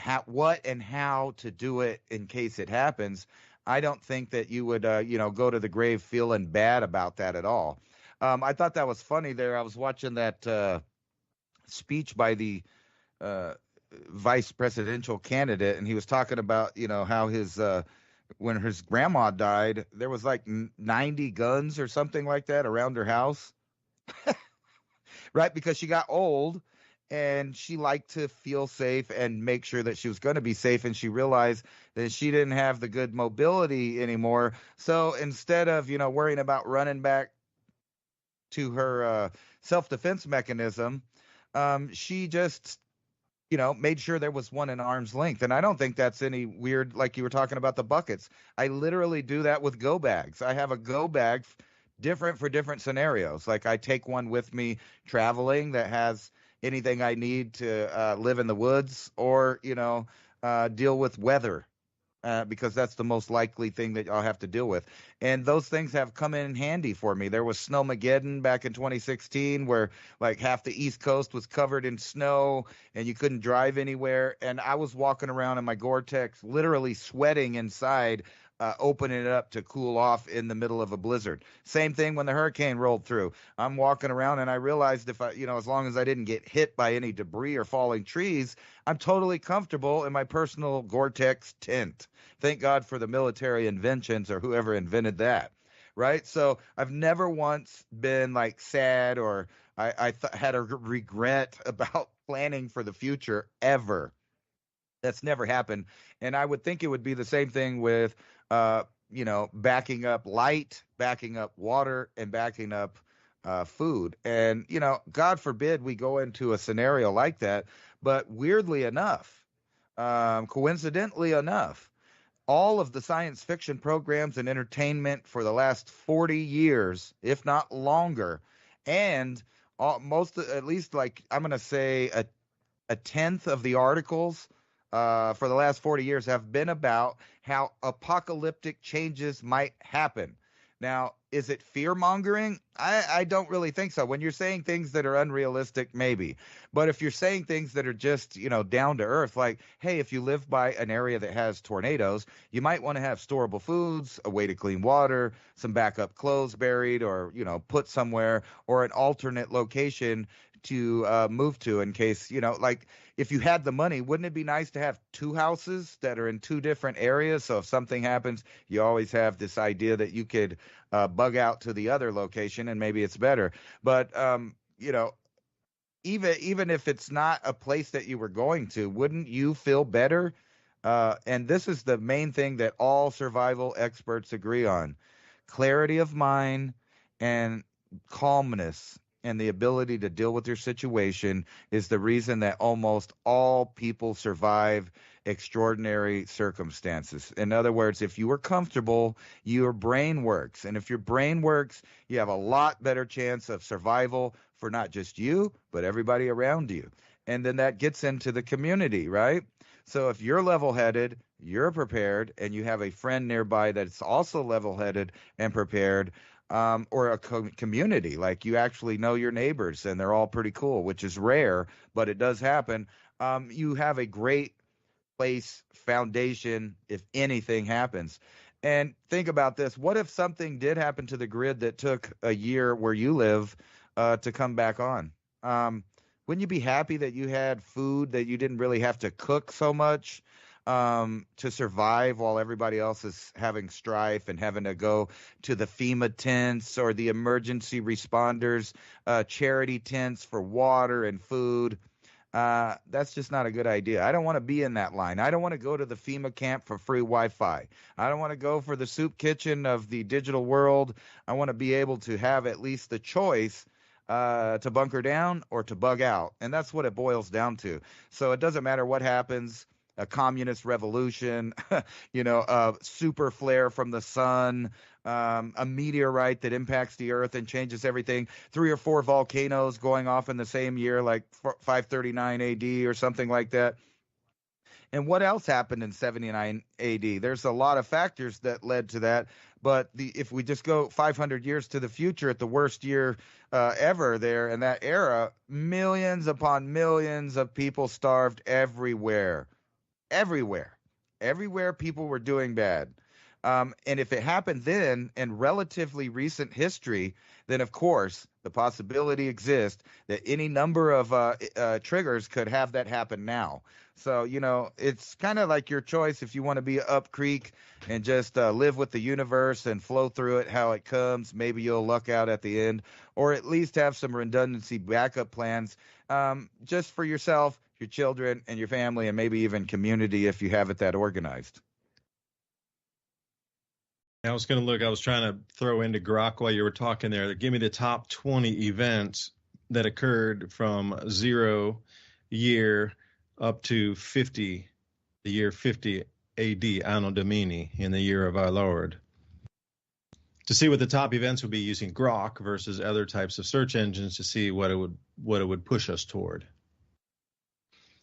and how to do it in case it happens. I don't think that you would, go to the grave feeling bad about that at all. I thought that was funny there. I was watching that speech by the vice presidential candidate, and he was talking about how his when his grandma died, there was like 90 guns or something like that around her house. Right, because she got old and she liked to feel safe and make sure that she was going to be safe, and she realized that she didn't have the good mobility anymore. So instead of worrying about running back to her self-defense mechanism, she just, made sure there was one in arm's length. And I don't think that's any weird, like you were talking about the buckets. I literally do that with go bags. I have a go bag different for different scenarios. Like I take one with me traveling that has anything I need to live in the woods or, deal with weather. Because that's the most likely thing that I'll have to deal with. And those things have come in handy for me. There was Snowmageddon back in 2016 where like half the East Coast was covered in snow and you couldn't drive anywhere. And I was walking around in my Gore-Tex, literally sweating inside, opening it up to cool off in the middle of a blizzard. Same thing when the hurricane rolled through. I'm walking around and I realized if I, as long as I didn't get hit by any debris or falling trees, I'm totally comfortable in my personal Gore-Tex tent. Thank God for the military inventions or whoever invented that. Right. So I've never once been like sad or I had a regret about planning for the future ever. That's never happened. And I would think it would be the same thing with, backing up light, backing up water, and backing up food. And, God forbid we go into a scenario like that. But weirdly enough, coincidentally enough, all of the science fiction programs and entertainment for the last 40 years, if not longer, and at least like I'm going to say a tenth of the articles for the last 40 years have been about how apocalyptic changes might happen. Now, is it fear-mongering? I don't really think so. When you're saying things that are unrealistic, maybe. But if you're saying things that are just, down to earth, like, hey, if you live by an area that has tornadoes, you might want to have storable foods, a way to clean water, some backup clothes buried or, put somewhere, or an alternate location to move to in case, like if you had the money, wouldn't it be nice to have two houses that are in two different areas? So if something happens, you always have this idea that you could bug out to the other location and maybe it's better. But, even if it's not a place that you were going to, wouldn't you feel better? And this is the main thing that all survival experts agree on. Clarity of mind and calmness and the ability to deal with your situation is the reason that almost all people survive extraordinary circumstances. In other words, if you are comfortable, your brain works. And if your brain works, you have a lot better chance of survival for not just you, but everybody around you. And then that gets into the community, right? So if you're level-headed, you're prepared, and you have a friend nearby that's also level-headed and prepared, or a community, like you actually know your neighbors and they're all pretty cool, which is rare, but it does happen. You have a great place, foundation, if anything happens. And think about this. What if something did happen to the grid that took a year where you live to come back on? Wouldn't you be happy that you had food, that you didn't really have to cook so much to survive while everybody else is having strife and having to go to the FEMA tents or the emergency responders charity tents for water and food? That's just not a good idea. I don't want to be in that line. I don't want to go to the FEMA camp for free Wi-Fi. I don't want to go for the soup kitchen of the digital world. I want to be able to have at least the choice to bunker down or to bug out. And that's what it boils down to. So it doesn't matter what happens, a communist revolution, a super flare from the sun, a meteorite that impacts the earth and changes everything, 3 or 4 volcanoes going off in the same year, like 539 AD or something like that. And what else happened in 79 AD? There's a lot of factors that led to that. But if we just go 500 years to the future at the worst year ever there in that era, millions upon millions of people starved everywhere. Everywhere people were doing bad. And if it happened then in relatively recent history, then of course the possibility exists that any number of triggers could have that happen now. So, it's kind of like your choice if you want to be up creek and just live with the universe and flow through it how it comes. Maybe you'll luck out at the end, or at least have some redundancy backup plans just for yourself, your children, and your family, and maybe even community if you have it that organized. I was trying to throw into Grok while you were talking there. Give me the top 20 events that occurred from 0 year up to 50, the year 50 AD, Anno Domini, in the year of our Lord. To see what the top events would be using Grok versus other types of search engines to see what it would push us toward.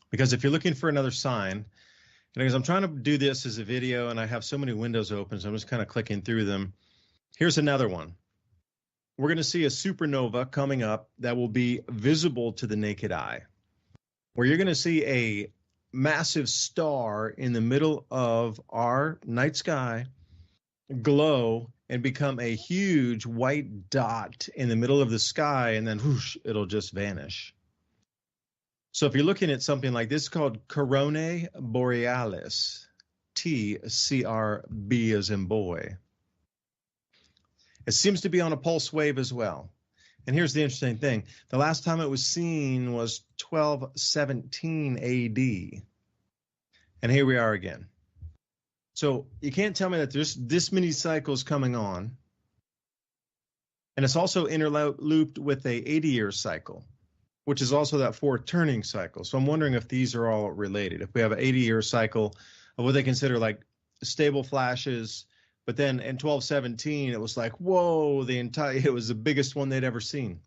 Because if you're looking for another sign, because I'm trying to do this as a video and I have so many windows open, so I'm just kind of clicking through them. Here's another one. We're going to see a supernova coming up that will be visible to the naked eye, where you're going to see a massive star in the middle of our night sky glow and become a huge white dot in the middle of the sky, and then whoosh, it'll just vanish. So if you're looking at something like this, called Coronae Borealis, TCRB as in boy. It seems to be on a pulse wave as well. And here's the interesting thing. The last time it was seen was 1217 AD. And here we are again. So you can't tell me that there's this many cycles coming on. And it's also interlooped with a 80-year cycle, which is also that 4 turning cycle. So I'm wondering if these are all related. If we have an 80-year cycle of what they consider like stable flashes, but then in 1217, it was like, whoa, it was the biggest one they'd ever seen.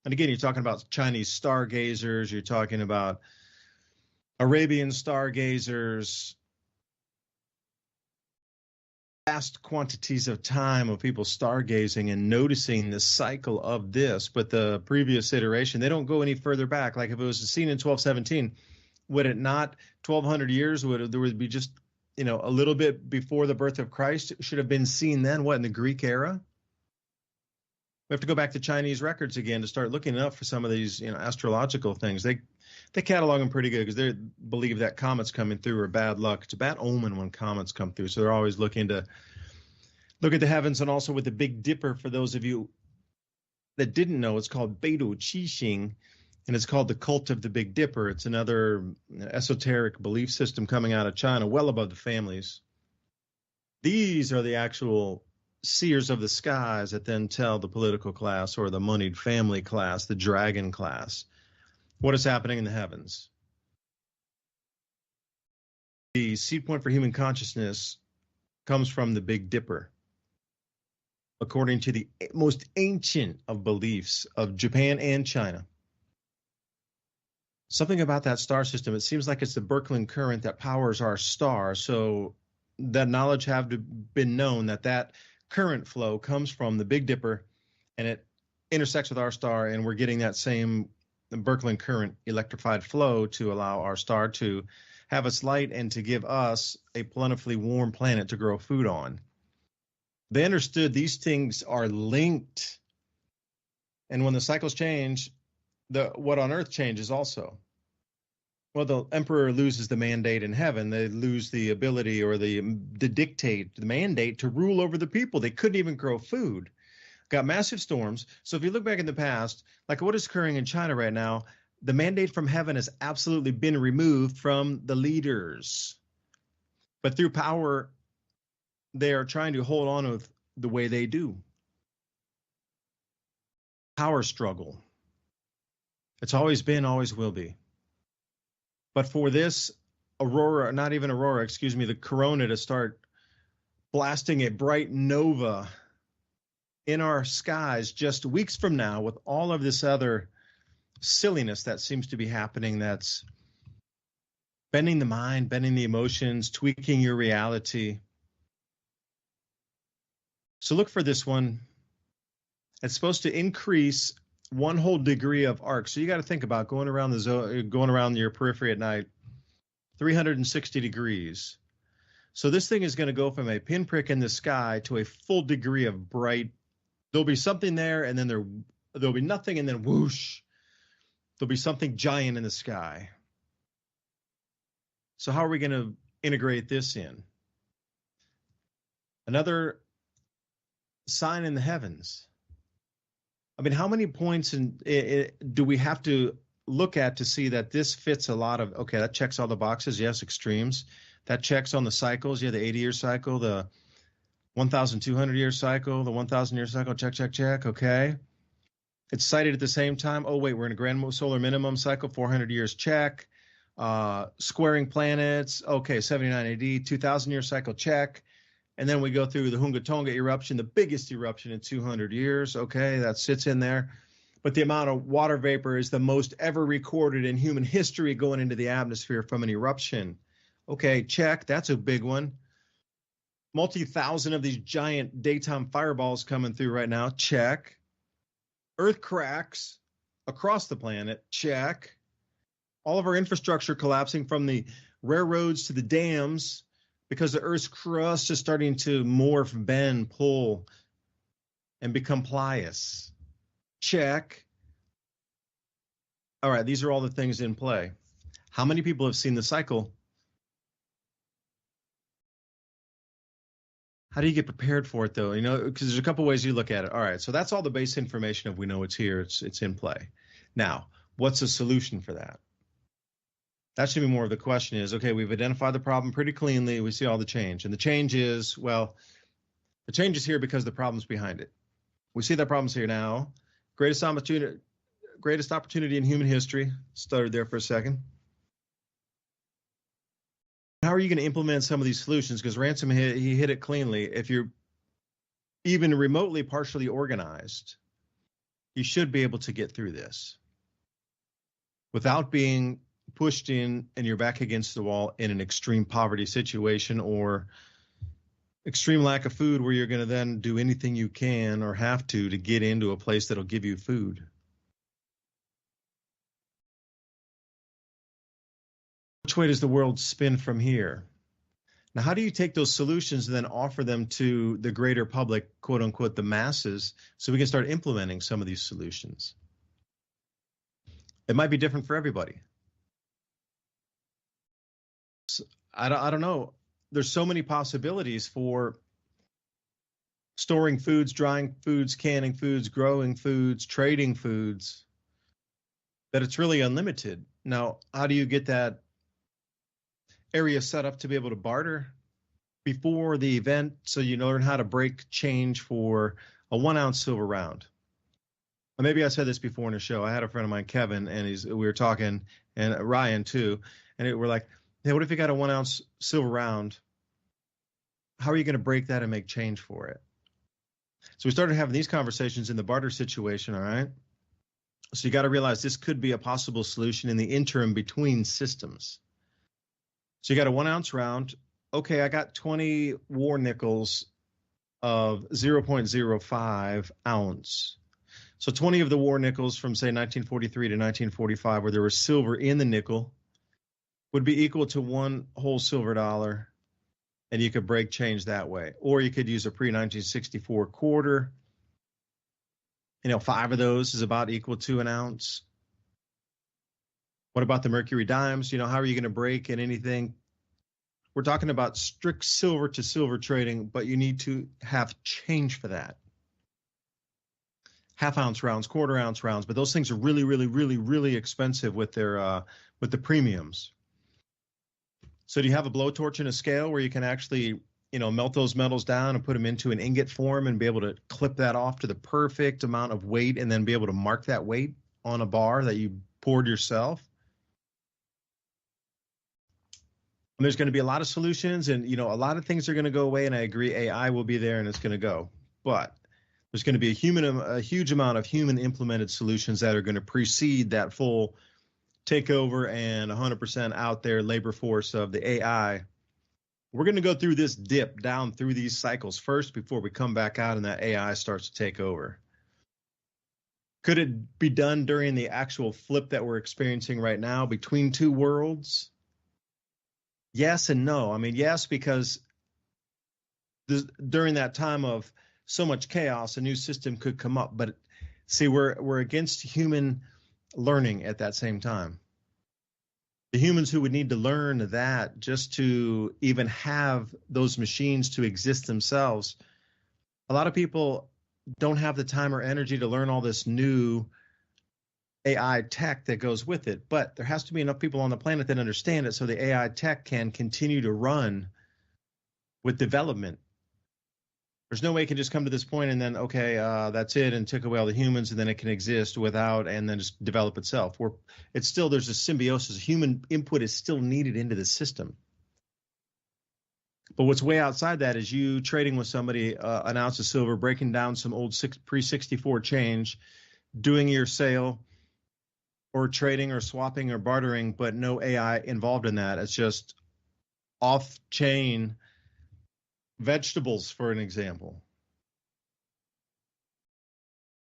And again, you're talking about Chinese stargazers, you're talking about Arabian stargazers, vast quantities of time of people stargazing and noticing the cycle of this. But the previous iteration, they don't go any further back. Like if it was seen in 1217, would it not 1200 years? There would be just, a little bit before the birth of Christ? Should have been seen then, what, in the Greek era? We have to go back to Chinese records again to start looking up for some of these, astrological things. They catalog them pretty good because they believe that comets coming through are bad luck. It's a bad omen when comets come through. So they're always looking to look at the heavens, and also with the Big Dipper. For those of you that didn't know, it's called Beidou Qixing, and it's called the cult of the Big Dipper. It's another esoteric belief system coming out of China, well above the families. These are the actual seers of the skies that then tell the political class or the moneyed family class, the dragon class, what is happening in the heavens. The seed point for human consciousness comes from the Big Dipper, according to the most ancient of beliefs of Japan and China. Something about that star system, it seems like it's the Berkey current that powers our star. So that knowledge have been known that current flow comes from the Big Dipper, and it intersects with our star, and we're getting that same Berkey current electrified flow to allow our star to have its light and to give us a plentifully warm planet to grow food on. They understood these things are linked, and when the cycles change, what on earth changes also. Well, the emperor loses the mandate in heaven. They lose the ability or the dictate, the mandate to rule over the people. They couldn't even grow food. Got massive storms. So if you look back in the past, like what is occurring in China right now, the mandate from heaven has absolutely been removed from the leaders. But through power, they are trying to hold on with the way they do. Power struggle. It's always been, always will be. But for this the corona to start blasting a bright nova in our skies just weeks from now, with all of this other silliness that seems to be happening, that's bending the mind, bending the emotions, tweaking your reality. So look for this one. It's supposed to increase 1 whole degree of arc. So you got to think about going around your periphery at night, 360 degrees. So this thing is going to go from a pinprick in the sky to a full degree of bright. There'll be something there, and then there'll be nothing, and then whoosh, there'll be something giant in the sky. So how are we going to integrate this in? Another sign in the heavens. I mean, how many points do we have to look at to see that this fits a lot of, okay, that checks all the boxes. Yes, extremes. That checks on the cycles. Yeah, the 80-year cycle, the 1,200-year cycle, the 1,000-year cycle, check, check, check. Okay. It's cited at the same time. Oh, wait, we're in a grand solar minimum cycle, 400 years, check. Squaring planets. Okay, 79 AD, 2,000-year cycle, check. And then we go through the Hunga Tonga eruption, the biggest eruption in 200 years. Okay, that sits in there. But the amount of water vapor is the most ever recorded in human history going into the atmosphere from an eruption. Okay, check. That's a big one. Multi-thousand of these giant daytime fireballs coming through right now. Check. Earth cracks across the planet. Check. All of our infrastructure collapsing from the railroads to the dams, because the Earth's crust is starting to morph, bend, pull, and become plious. Check. All right, these are all the things in play. How many people have seen the cycle? How do you get prepared for it, though? Because there's a couple ways you look at it. All right, so that's all the base information of we know it's here, it's in play. Now, what's the solution for that? That should be more of the question is, okay, we've identified the problem pretty cleanly. We see all the change. And the change is, well, the change is here because the problem's behind it. We see that problem's here now. Greatest opportunity in human history. Stuttered there for a second. How are you going to implement some of these solutions? Because Ransom, he hit it cleanly. If you're even remotely partially organized, you should be able to get through this without being pushed in and you're back against the wall in an extreme poverty situation or extreme lack of food where you're going to then do anything you can or have to get into a place that'll give you food. Which way does the world spin from here? Now, how do you take those solutions and then offer them to the greater public, quote unquote, the masses, so we can start implementing some of these solutions? It might be different for everybody. So I don't know. There's so many possibilities for storing foods, drying foods, canning foods, growing foods, trading foods, that it's really unlimited. Now, how do you get that area set up to be able to barter before the event, so you learn how to break change for a 1 ounce silver round? Or maybe I said this before in a show. I had a friend of mine, Kevin, and we were talking, and Ryan too, and we're like, hey, what if you got a 1 ounce silver round? How are you going to break that and make change for it? So we started having these conversations in the barter situation, all right? So you got to realize this could be a possible solution in the interim between systems. So you got a 1 ounce round. Okay, I got 20 war nickels of 0.05 ounce. So 20 of the war nickels from, say, 1943 to 1945, where there was silver in the nickel, would be equal to one whole silver dollar, and you could break change that way. Or you could use a pre-1964 quarter. 5 of those is about equal to an ounce. What about the mercury dimes? How are you going to break in anything? We're talking about strict silver to silver trading, but you need to have change for that. Half ounce rounds, quarter ounce rounds, but those things are really, really, really, really expensive with their with the premiums. So do you have a blowtorch and a scale where you can actually, melt those metals down and put them into an ingot form and be able to clip that off to the perfect amount of weight and then be able to mark that weight on a bar that you poured yourself? And there's going to be a lot of solutions, and a lot of things are going to go away, and I agree AI will be there and it's going to go. But there's going to be a huge amount of human implemented solutions that are going to precede that full takeover and 100% out there labor force of the AI. We're going to go through this dip down through these cycles first before we come back out and that AI starts to take over. Could it be done during the actual flip that we're experiencing right now between two worlds? Yes and no. I mean, yes, because during that time of so much chaos, a new system could come up. But see, we're against human learning at that same time. The humans who would need to learn that just to even have those machines to exist themselves, a lot of people don't have the time or energy to learn all this new AI tech that goes with it. But there has to be enough people on the planet that understand it so the AI tech can continue to run with development. There's no way it can just come to this point and then, okay, that's it, and took away all the humans, and then it can exist without and then just develop itself. There's a symbiosis. Human input is still needed into the system. But what's way outside that is you trading with somebody an ounce of silver, breaking down some old pre-64 change, doing your sale, or trading or swapping or bartering, but no AI involved in that. It's just off-chain vegetables, for an example.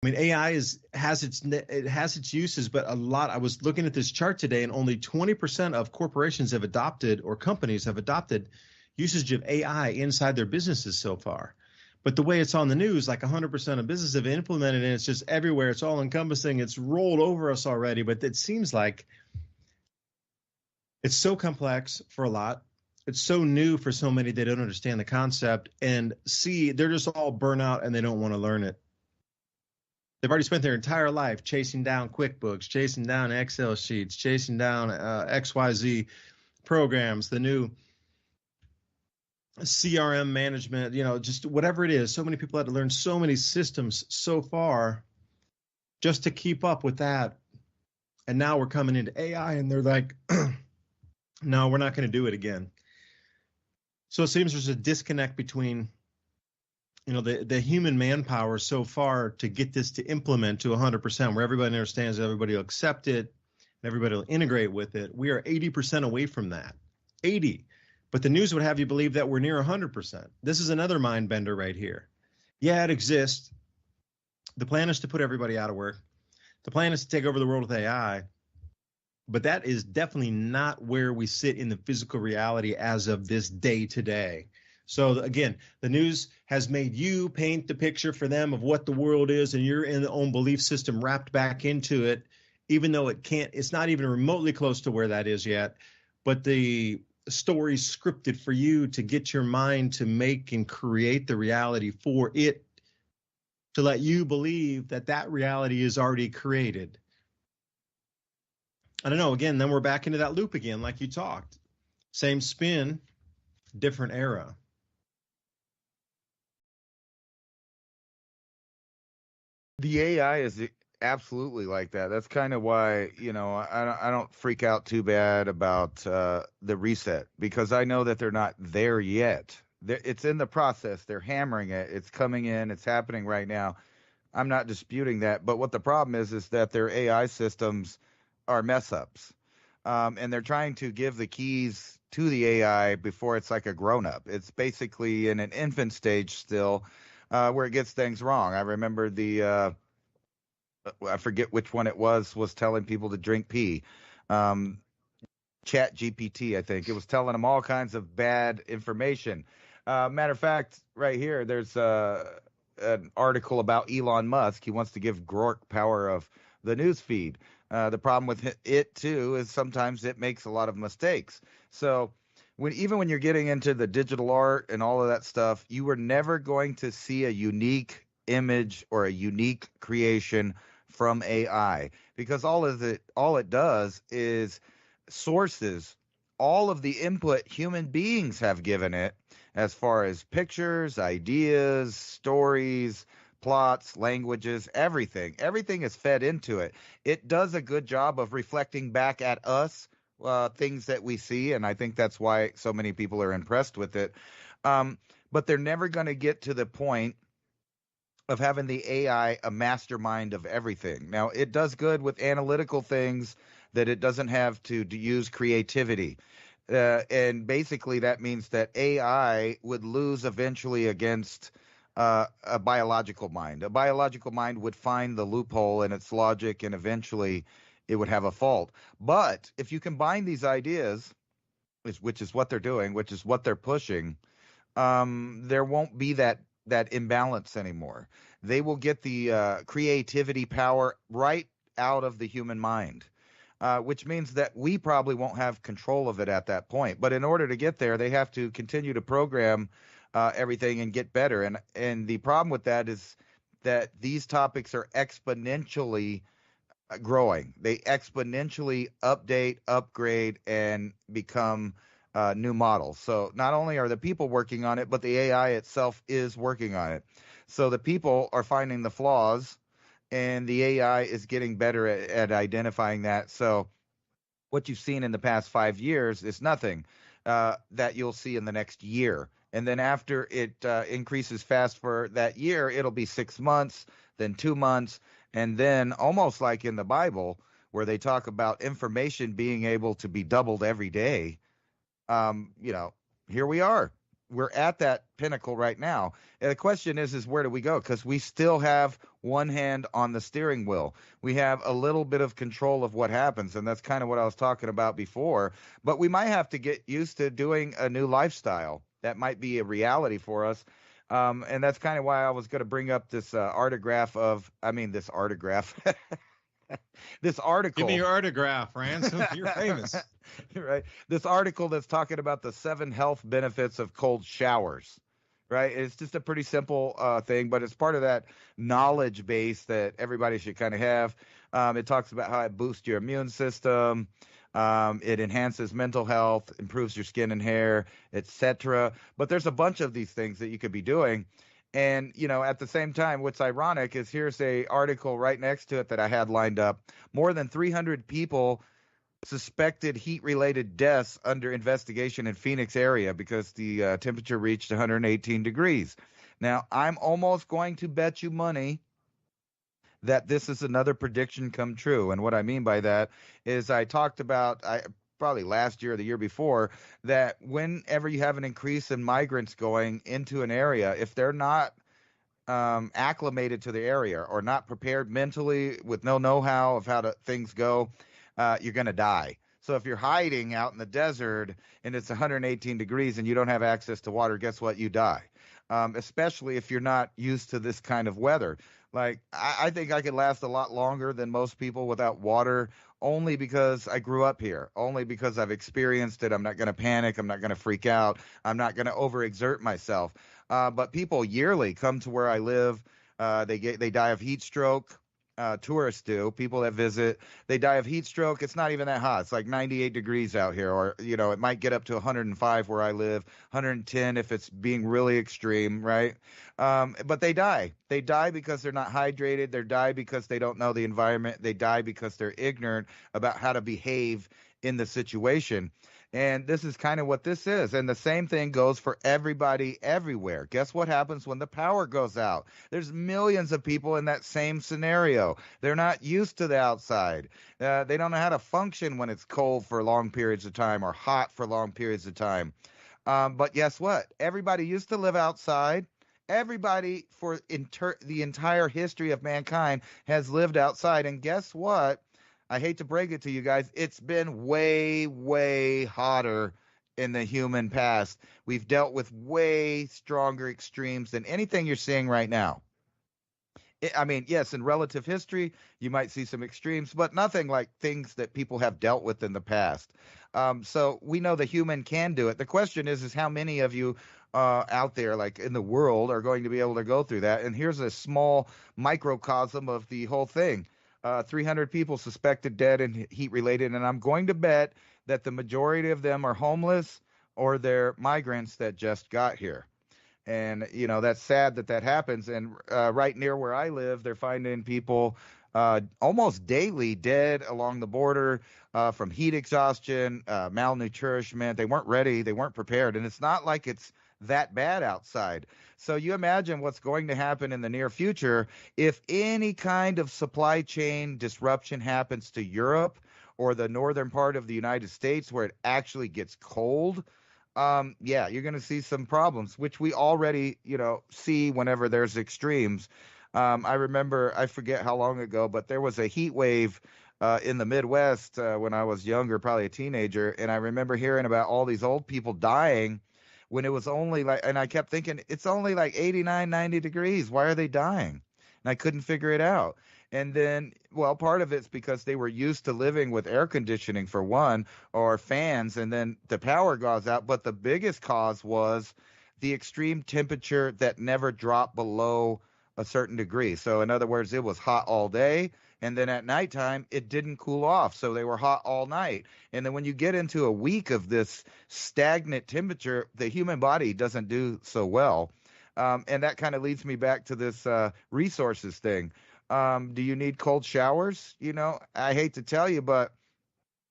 I mean, AI has its uses, but a lot. I was looking at this chart today, and only 20% of corporations have adopted, or companies have adopted, usage of AI inside their businesses so far. But the way it's on the news, like 100% of businesses have implemented it, and it's just everywhere. It's all encompassing. It's rolled over us already, but it seems like it's so complex for a lot. It's so new for so many, they don't understand the concept, and they're just all burnt out and they don't want to learn it. They've already spent their entire life chasing down QuickBooks, chasing down Excel sheets, chasing down XYZ programs, the new CRM management, just whatever it is. So many people had to learn so many systems so far just to keep up with that. And now we're coming into AI and they're like, no, we're not going to do it again. So it seems there's a disconnect between, the human manpower so far to get this to implement to 100%, where everybody understands, everybody will accept it, and everybody will integrate with it. We are 80% away from that. 80. But the news would have you believe that we're near 100%. This is another mind bender right here. Yeah, it exists. The plan is to put everybody out of work. The plan is to take over the world with AI. But that is definitely not where we sit in the physical reality as of this day today. So again, the news has made you paint the picture for them of what the world is, and you're in the own belief system wrapped back into it, even though it's not even remotely close to where that is yet. But the story's scripted for you to get your mind to make and create the reality for it, to let you believe that that reality is already created. I don't know. Again, then we're back into that loop again, like you talked. Same spin, different era. The AI is absolutely like that. That's kind of why, I don't freak out too bad about the reset, because I know that they're not there yet. It's in the process. They're hammering it. It's coming in. It's happening right now. I'm not disputing that. But what the problem is that their AI systems are mess ups. And they're trying to give the keys to the AI before it's like a grown up. It's basically in an infant stage still, where it gets things wrong. I remember I forget which one it was telling people to drink pee. Chat GPT, I think. It was telling them all kinds of bad information. Matter of fact, right here, there's an article about Elon Musk. He wants to give Grok power of the news feed. The problem with it, too, is sometimes it makes a lot of mistakes. So even when you're getting into the digital art and all of that stuff, you were never going to see a unique image or a unique creation from AI, because all it does is sources all of the input human beings have given it, as far as pictures, ideas, stories, plots, languages, everything. Everything is fed into it. It does a good job of reflecting back at us things that we see, and I think that's why so many people are impressed with it. But they're never going to get to the point of having the AI a mastermind of everything. Now, it does good with analytical things that it doesn't have to use creativity. And basically that means that AI would lose eventually against a biological mind. A biological mind would find the loophole in its logic, and eventually it would have a fault. But if you combine these ideas, which is what they're doing, which is what they're pushing, there won't be that imbalance anymore. They will get the creativity power right out of the human mind, which means that we probably won't have control of it at that point. But in order to get there, they have to continue to program everything and get better. And the problem with that is that these topics are exponentially growing. They exponentially update, upgrade, and become new models. So not only are the people working on it, but the AI itself is working on it. So the people are finding the flaws, and the AI is getting better at identifying that. So what you've seen in the past 5 years is nothing that you'll see in the next year. And then after it increases fast for that year, it'll be 6 months, then 2 months, and then almost like in the Bible, where they talk about information being able to be doubled every day. Here we are. We're at that pinnacle right now. And the question is where do we go? Because we still have one hand on the steering wheel. We have a little bit of control of what happens, and that's kind of what I was talking about before. But we might have to get used to doing a new lifestyle. That might be a reality for us. And that's kind of why I was going to bring up this this article. Give me your autograph, Ransom. You're famous. Right. This article that's talking about the 7 health benefits of cold showers. Right. It's just a pretty simple thing, but it's part of that knowledge base that everybody should kind of have. It talks about how it boosts your immune system. It enhances mental health, improves your skin and hair, etc. But there's a bunch of these things that you could be doing. And, at the same time, what's ironic is here's a article right next to it that I had lined up. More than 300 people suspected heat-related deaths under investigation in Phoenix area because the temperature reached 118 degrees. Now, I'm almost going to bet you money that this is another prediction come true. And what I mean by that is I talked about probably last year or the year before, that whenever you have an increase in migrants going into an area, if they're not acclimated to the area or not prepared mentally with no know-how of how things go, you're going to die. So if you're hiding out in the desert and it's 118 degrees and you don't have access to water, guess what? You die. Especially if you're not used to this kind of weather. Like, I think I could last a lot longer than most people without water, only because I grew up here, only because I've experienced it. I'm not going to panic. I'm not going to freak out. I'm not going to overexert myself. But people yearly come to where I live. They die of heat stroke. Tourists do. People that visit, they die of heat stroke. It's not even that hot. It's like 98 degrees out here, or it might get up to 105 where I live, 110 if it's being really extreme, right? But they die. They die because they're not hydrated. They die because they don't know the environment. They die because they're ignorant about how to behave in the situation. And this is kind of what this is. And the same thing goes for everybody everywhere. Guess what happens when the power goes out? There's millions of people in that same scenario. They're not used to the outside. They don't know how to function when it's cold for long periods of time or hot for long periods of time. But guess what? Everybody used to live outside. Everybody for the entire history of mankind has lived outside. And guess what? I hate to break it to you guys, it's been way, way hotter in the human past. We've dealt with way stronger extremes than anything you're seeing right now. I mean, yes, in relative history, you might see some extremes, but nothing like things that people have dealt with in the past. So we know the human can do it. The question is how many of you out there, like in the world, are going to be able to go through that? And here's a small microcosm of the whole thing. 300 people suspected dead and heat-related, and I'm going to bet that the majority of them are homeless or they're migrants that just got here. And, that's sad that happens. And right near where I live, they're finding people almost daily dead along the border from heat exhaustion, malnutrition. They weren't ready. They weren't prepared. And it's not like it's that bad outside. So you imagine what's going to happen in the near future if any kind of supply chain disruption happens to Europe or the northern part of the United States where it actually gets cold. You're going to see some problems, which we already, see whenever there's extremes. I remember, I forget how long ago, but there was a heat wave in the Midwest when I was younger, probably a teenager. And I remember hearing about all these old people dying when it was only and I kept thinking, it's only like 89, 90 degrees. Why are they dying? And I couldn't figure it out. And then, part of it's because they were used to living with air conditioning for one, or fans, and then the power goes out. But the biggest cause was the extreme temperature that never dropped below a certain degree. So in other words, it was hot all day. And then at nighttime, it didn't cool off. So they were hot all night. And then when you get into a week of this stagnant temperature, the human body doesn't do so well. And that kind of leads me back to this resources thing. Do you need cold showers? I hate to tell you, but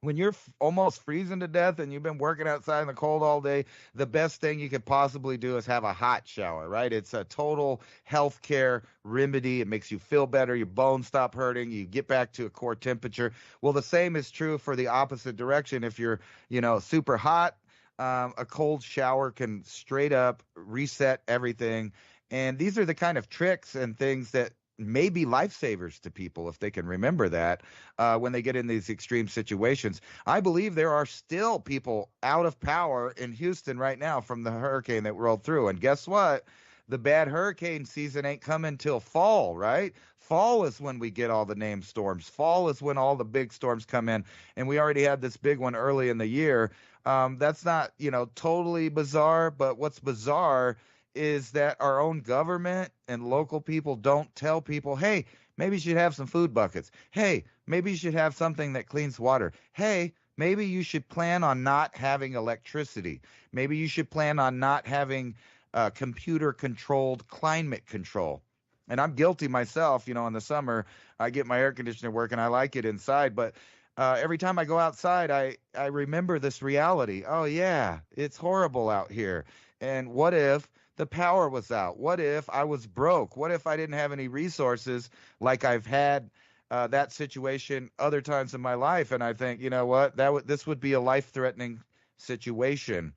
when you're almost freezing to death and you've been working outside in the cold all day, the best thing you could possibly do is have a hot shower, right? It's a total healthcare remedy. It makes you feel better. Your bones stop hurting. You get back to a core temperature. Well, the same is true for the opposite direction. If you're, super hot, a cold shower can straight up reset everything. And these are the kind of tricks and things that may be lifesavers to people if they can remember that when they get in these extreme situations. I believe there are still people out of power in Houston right now from the hurricane that rolled through. And guess what? The bad hurricane season ain't coming till fall, right? Fall is when we get all the named storms. Fall is when all the big storms come in. And we already had this big one early in the year. That's not, totally bizarre, but what's bizarre is that our own government and local people don't tell people, hey, maybe you should have some food buckets. Hey, maybe you should have something that cleans water. Hey, maybe you should plan on not having electricity. Maybe you should plan on not having computer-controlled climate control. And I'm guilty myself. In the summer, I get my air conditioner working. I like it inside, but every time I go outside, I remember this reality. Oh, yeah, it's horrible out here. And what if the power was out? What if I was broke? What if I didn't have any resources like I've had that situation other times in my life? And I think, you know what, this would be a life-threatening situation,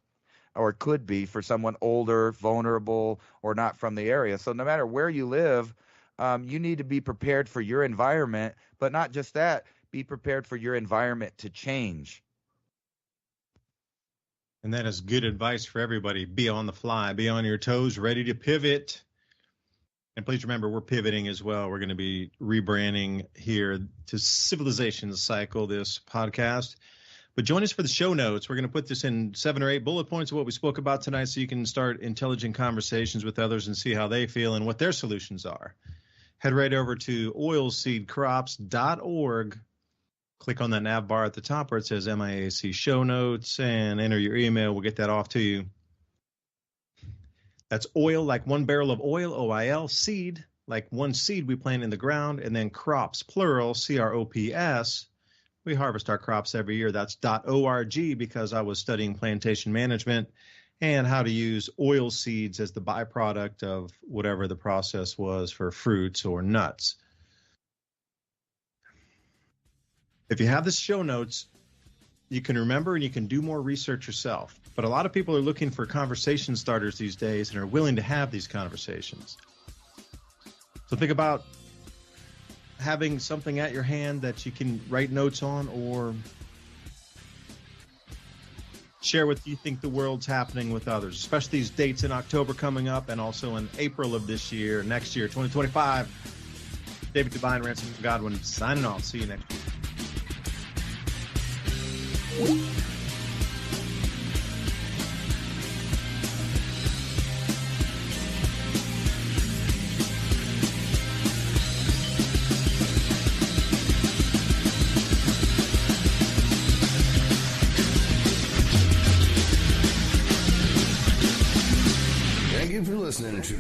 or could be for someone older, vulnerable, or not from the area. So no matter where you live, you need to be prepared for your environment, but not just that. Be prepared for your environment to change. And that is good advice for everybody. Be on the fly, be on your toes, ready to pivot. And please remember, we're pivoting as well. We're going to be rebranding here to Civilization Cycle, this podcast. But join us for the show notes. We're going to put this in 7 or 8 bullet points of what we spoke about tonight so you can start intelligent conversations with others and see how they feel and what their solutions are. Head right over to oilseedcrops.org. Click on that nav bar at the top where it says MIAC show notes and enter your email. We'll get that off to you. That's oil, like one barrel of oil, OIL, seed, like one seed we plant in the ground, and then crops, plural, CROPS. We harvest our crops every year. That's .org because I was studying plantation management and how to use oil seeds as the byproduct of whatever the process was for fruits or nuts. If you have the show notes, you can remember and you can do more research yourself. But a lot of people are looking for conversation starters these days and are willing to have these conversations. So think about having something at your hand that you can write notes on or share what you think the world's happening with others, especially these dates in October coming up and also in April of this year, next year, 2025. David DuByne, Ransom Godwin, signing off. See you next week. Thank you for listening to